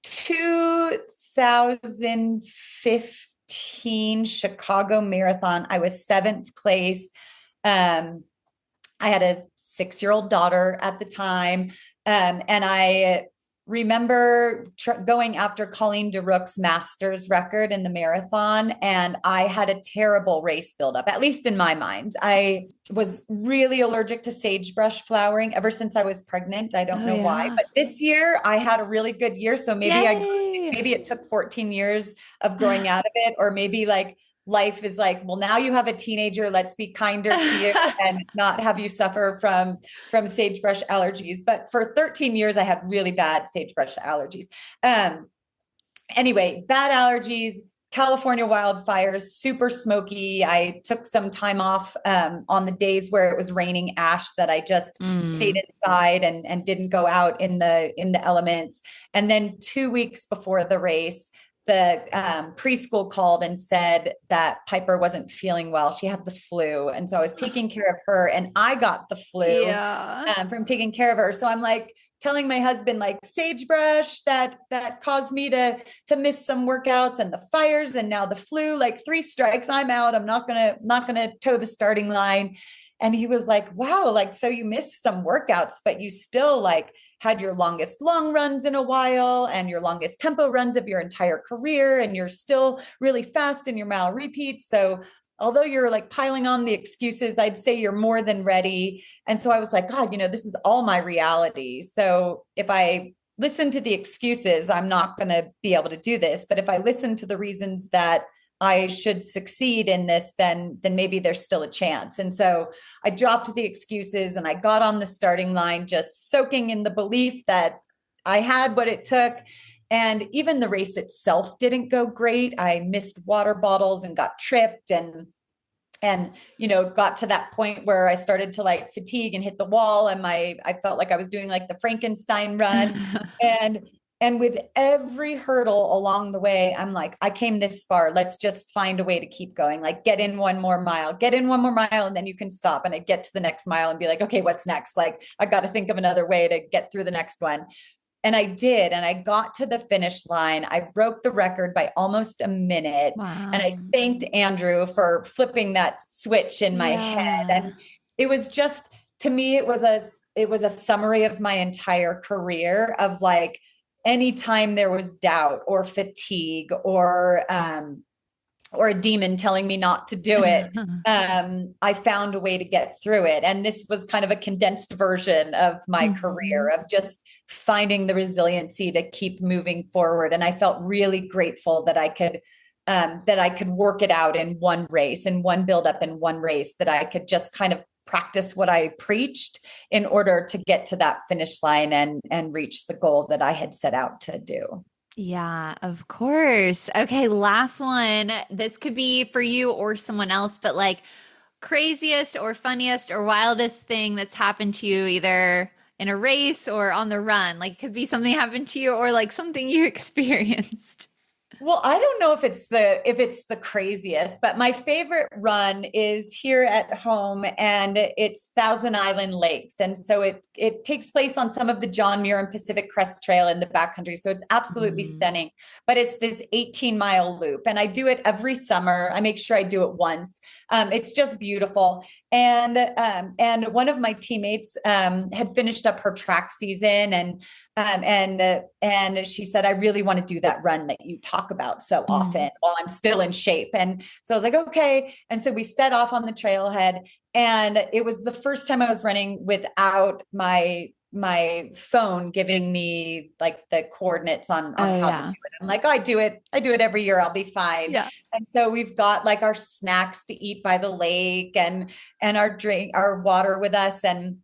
2015 Chicago Marathon. I was seventh place. Um, I had a 6-year-old daughter at the time. And I remember going after Colleen DeRook's master's record in the marathon. And I had a terrible race buildup, at least in my mind. I was really allergic to sagebrush flowering ever since I was pregnant. I don't Oh know why, yeah. but this year I had a really good year. So maybe Yay. maybe it took 14 years of growing out of it, or maybe like life is like, well, now you have a teenager, let's be kinder to you and not have you suffer from sagebrush allergies. But for 13 years, I had really bad sagebrush allergies. Anyway, bad allergies, California wildfires, super smoky. I took some time off on the days where it was raining ash, that I just stayed inside and didn't go out in the elements. And then 2 weeks before the race, the preschool called and said that Piper wasn't feeling well. She had the flu. And so I was taking care of her, and I got the flu from taking care of her. So I'm like telling my husband, like, sagebrush that caused me to miss some workouts, and the fires, and now the flu, like 3 strikes, I'm out. I'm not gonna toe the starting line. And he was like, wow, like, so you missed some workouts, but you still like had your longest long runs in a while and your longest tempo runs of your entire career. And you're still really fast in your mile repeats. So although you're like piling on the excuses, I'd say you're more than ready. And so I was like, God, this is all my reality. So if I listen to the excuses, I'm not going to be able to do this. But if I listen to the reasons that I should succeed in this, then maybe there's still a chance. And so I dropped the excuses and I got on the starting line, just soaking in the belief that I had what it took. And even the race itself didn't go great. I missed water bottles and got tripped and got to that point where I started to like fatigue and hit the wall. And I felt like I was doing like the Frankenstein run. And with every hurdle along the way, I'm like, I came this far. Let's just find a way to keep going. Like, get in one more mile, and then you can stop. And I get to the next mile and be like, okay, what's next? Like, I got to think of another way to get through the next one. And I did. And I got to the finish line. I broke the record by almost a minute. Wow. And I thanked Andrew for flipping that switch in my head. And it was just, to me, it was a summary of my entire career of like, anytime there was doubt or fatigue or a demon telling me not to do it, I found a way to get through it. And this was kind of a condensed version of my career of just finding the resiliency to keep moving forward. And I felt really grateful that I could work it out in one race, in one buildup, in one race, that I could just kind of practice what I preached in order to get to that finish line and reach the goal that I had set out to do. Yeah, of course. Okay, last one. This could be for you or someone else, but like craziest or funniest or wildest thing that's happened to you either in a race or on the run. Like it could be something happened to you or like something you experienced. Well, I don't know if it's the craziest, but my favorite run is here at home, and it's Thousand Island Lakes. And so it takes place on some of the John Muir and Pacific Crest Trail in the backcountry. So it's absolutely stunning, but it's this 18-mile loop, and I do it every summer. I make sure I do it once. It's just beautiful. And one of my teammates had finished up her track season, and she said, I really want to do that run that you talk about so often while I'm still in shape. And so I was like, okay. And so we set off on the trailhead, and it was the first time I was running without my phone giving me like the coordinates on how to do it. I'm like, I do it every year. I'll be fine. Yeah. And so we've got like our snacks to eat by the lake and our water with us. And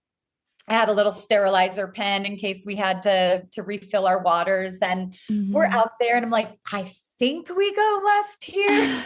I had a little sterilizer pen in case we had to refill our waters. And we're out there, and I'm like, I think we go left here.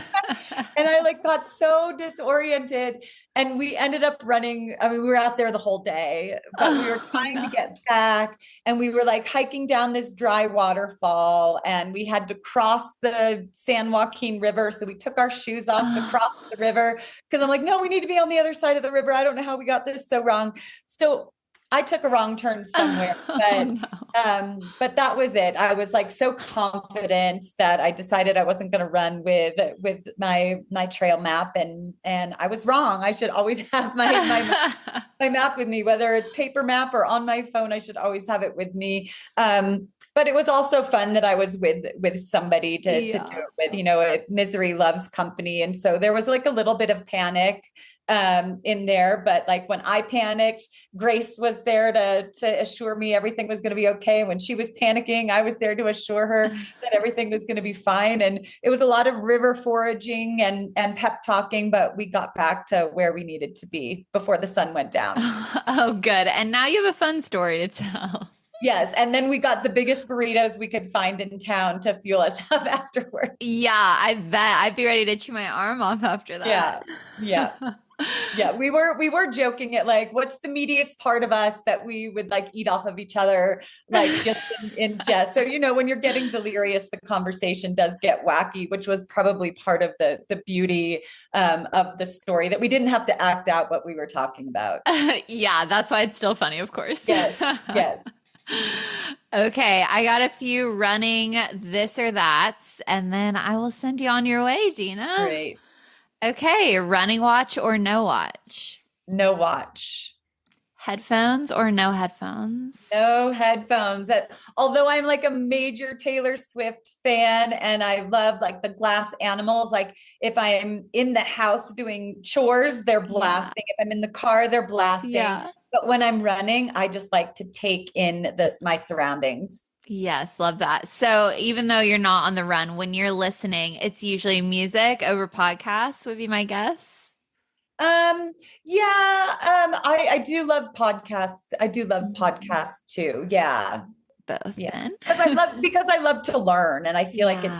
And I like got so disoriented, and we ended up running. I mean, we were out there the whole day, but we were trying to get back, and we were like hiking down this dry waterfall, and we had to cross the San Joaquin River. So we took our shoes off to cross the river, because I'm like, no, we need to be on the other side of the river. I don't know how we got this so wrong. So I took a wrong turn somewhere, but that was it. I was like so confident that I decided I wasn't going to run with my trail map, and I was wrong. I should always have my map with me, whether it's paper map or on my phone. I should always have it with me. But it was also fun that I was with somebody to do it with. Misery loves company, and so there was like a little bit of panic in there, but like when I panicked, Grace was there to assure me everything was going to be okay. okay. When she was panicking, I was there to assure her that everything was going to be fine. And it was a lot of river foraging and pep talking, but we got back to where we needed to be before the sun went down. Oh, good. And now you have a fun story to tell. Yes. And then we got the biggest burritos we could find in town to fuel us up afterwards. Yeah, I bet I'd be ready to chew my arm off after Yeah. that. Yeah. Yeah. We were joking it like, what's the meatiest part of us that we would like eat off of each other, like just in jest. So, when you're getting delirious, the conversation does get wacky, which was probably part of the beauty of the story, that we didn't have to act out what we were talking about. Yeah, that's why it's still funny, of course. Yes. Yes. Okay, I got a few running this or that's, and then I will send you on your way, Deena. Great. Okay, running watch or no watch? No watch. Headphones or no headphones? No headphones. Although I'm like a major Taylor Swift fan and I love like the glass animals, like if I'm in the house doing chores, they're blasting. If I'm in the car, they're blasting. Yeah. But when I'm running, I just like to take in my surroundings. Yes, love that. So even though you're not on the run, when you're listening, it's usually music over podcasts would be my guess. I do love podcasts. I do love podcasts too. Yeah. Both then. Because I love to learn. And I feel like it's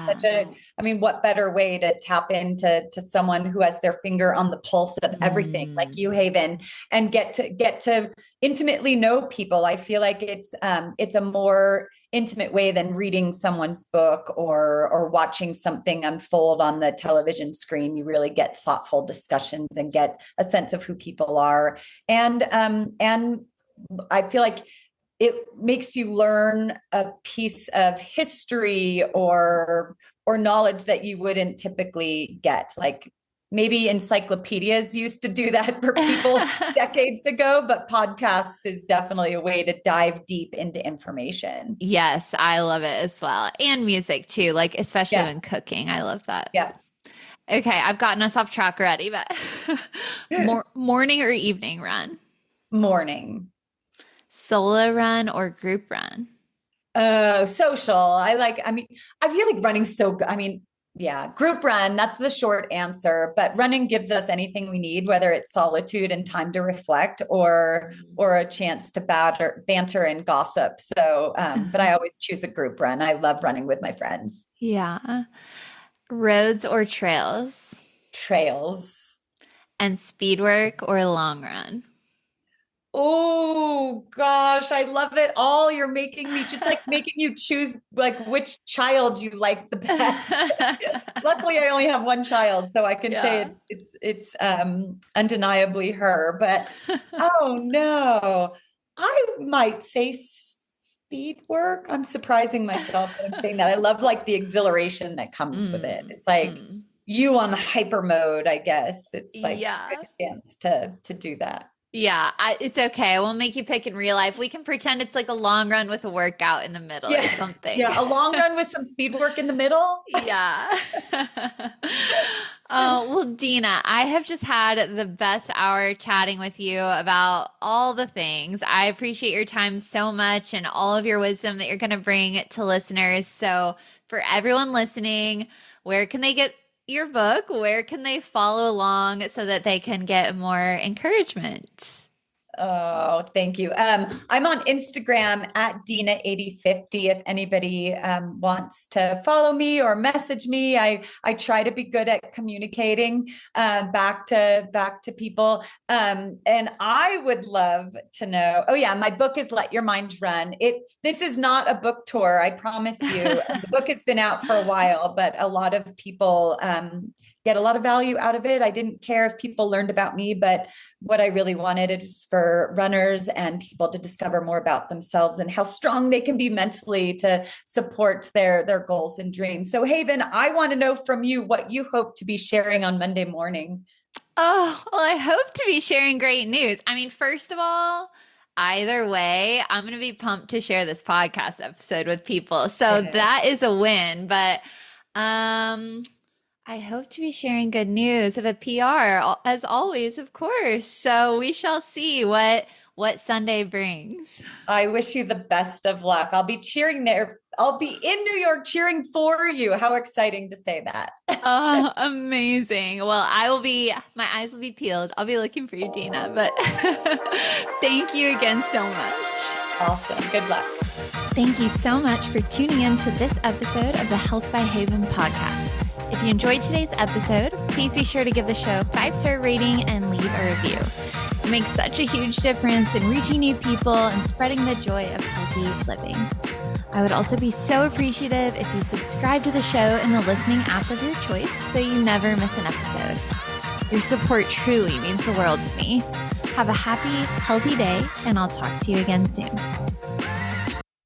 what better way to tap into someone who has their finger on the pulse of everything, like you, Haven, and get to intimately know people. I feel like it's a more intimate way than reading someone's book or watching something unfold on the television screen. You really get thoughtful discussions and get a sense of who people are. And I feel like it makes you learn a piece of history or knowledge that you wouldn't typically get. Like maybe encyclopedias used to do that for people decades ago, but podcasts is definitely a way to dive deep into information. Yes, I love it as well. And music too, like especially when cooking. I love that. Yeah. Okay, I've gotten us off track already, but morning or evening run? Morning. Solo run or group run? Social. I feel like running so good. Group run, that's the short answer, but running gives us anything we need, whether it's solitude and time to reflect or a chance to banter and gossip. So, but I always choose a group run. I love running with my friends. Yeah. Roads or trails? Trails. And speed work or long run? Oh gosh, I love it all. You're making me making you choose like which child you like the best. Luckily, I only have one child, so I can say it's undeniably her. But oh no, I might say speed work. I'm surprising myself when I'm saying that. I love like the exhilaration that comes with it. It's like you on the hyper mode, I guess. It's like a chance to do that. Yeah, it's okay. I won't make you pick in real life. We can pretend it's like a long run with a workout in the middle or something. Yeah, a long run with some speed work in the middle. Yeah. Oh, well, Deena, I have just had the best hour chatting with you about all the things. I appreciate your time so much and all of your wisdom that you're going to bring to listeners. So for everyone listening, where can they get your book? Where can they follow along so that they can get more encouragement? Oh, thank you. I'm on Instagram at Deena8050. If anybody wants to follow me or message me, I try to be good at communicating back to people. And I would love to know. Oh yeah, my book is Let Your Mind Run. This is not a book tour, I promise you. The book has been out for a while, but a lot of people get a lot of value out of it. I didn't care if people learned about me, but what I really wanted is for runners and people to discover more about themselves and how strong they can be mentally to support their goals and dreams. So Haven, I want to know from you what you hope to be sharing on Monday morning. Oh, well, I hope to be sharing great news. I mean, first of all, either way, I'm going to be pumped to share this podcast episode with people. So that is a win. But I hope to be sharing good news of a PR as always, of course. So we shall see what Sunday brings. I wish you the best of luck. I'll be cheering there. I'll be in New York cheering for you. How exciting to say that. Oh, amazing. Well, my eyes will be peeled. I'll be looking for you, Deena, but thank you again so much. Awesome. Good luck. Thank you so much for tuning in to this episode of the Health by Haven podcast. If you enjoyed today's episode, please be sure to give the show a 5-star rating and leave a review. It makes such a huge difference in reaching new people and spreading the joy of healthy living. I would also be so appreciative if you subscribe to the show in the listening app of your choice so you never miss an episode. Your support truly means the world to me. Have a happy, healthy day, and I'll talk to you again soon.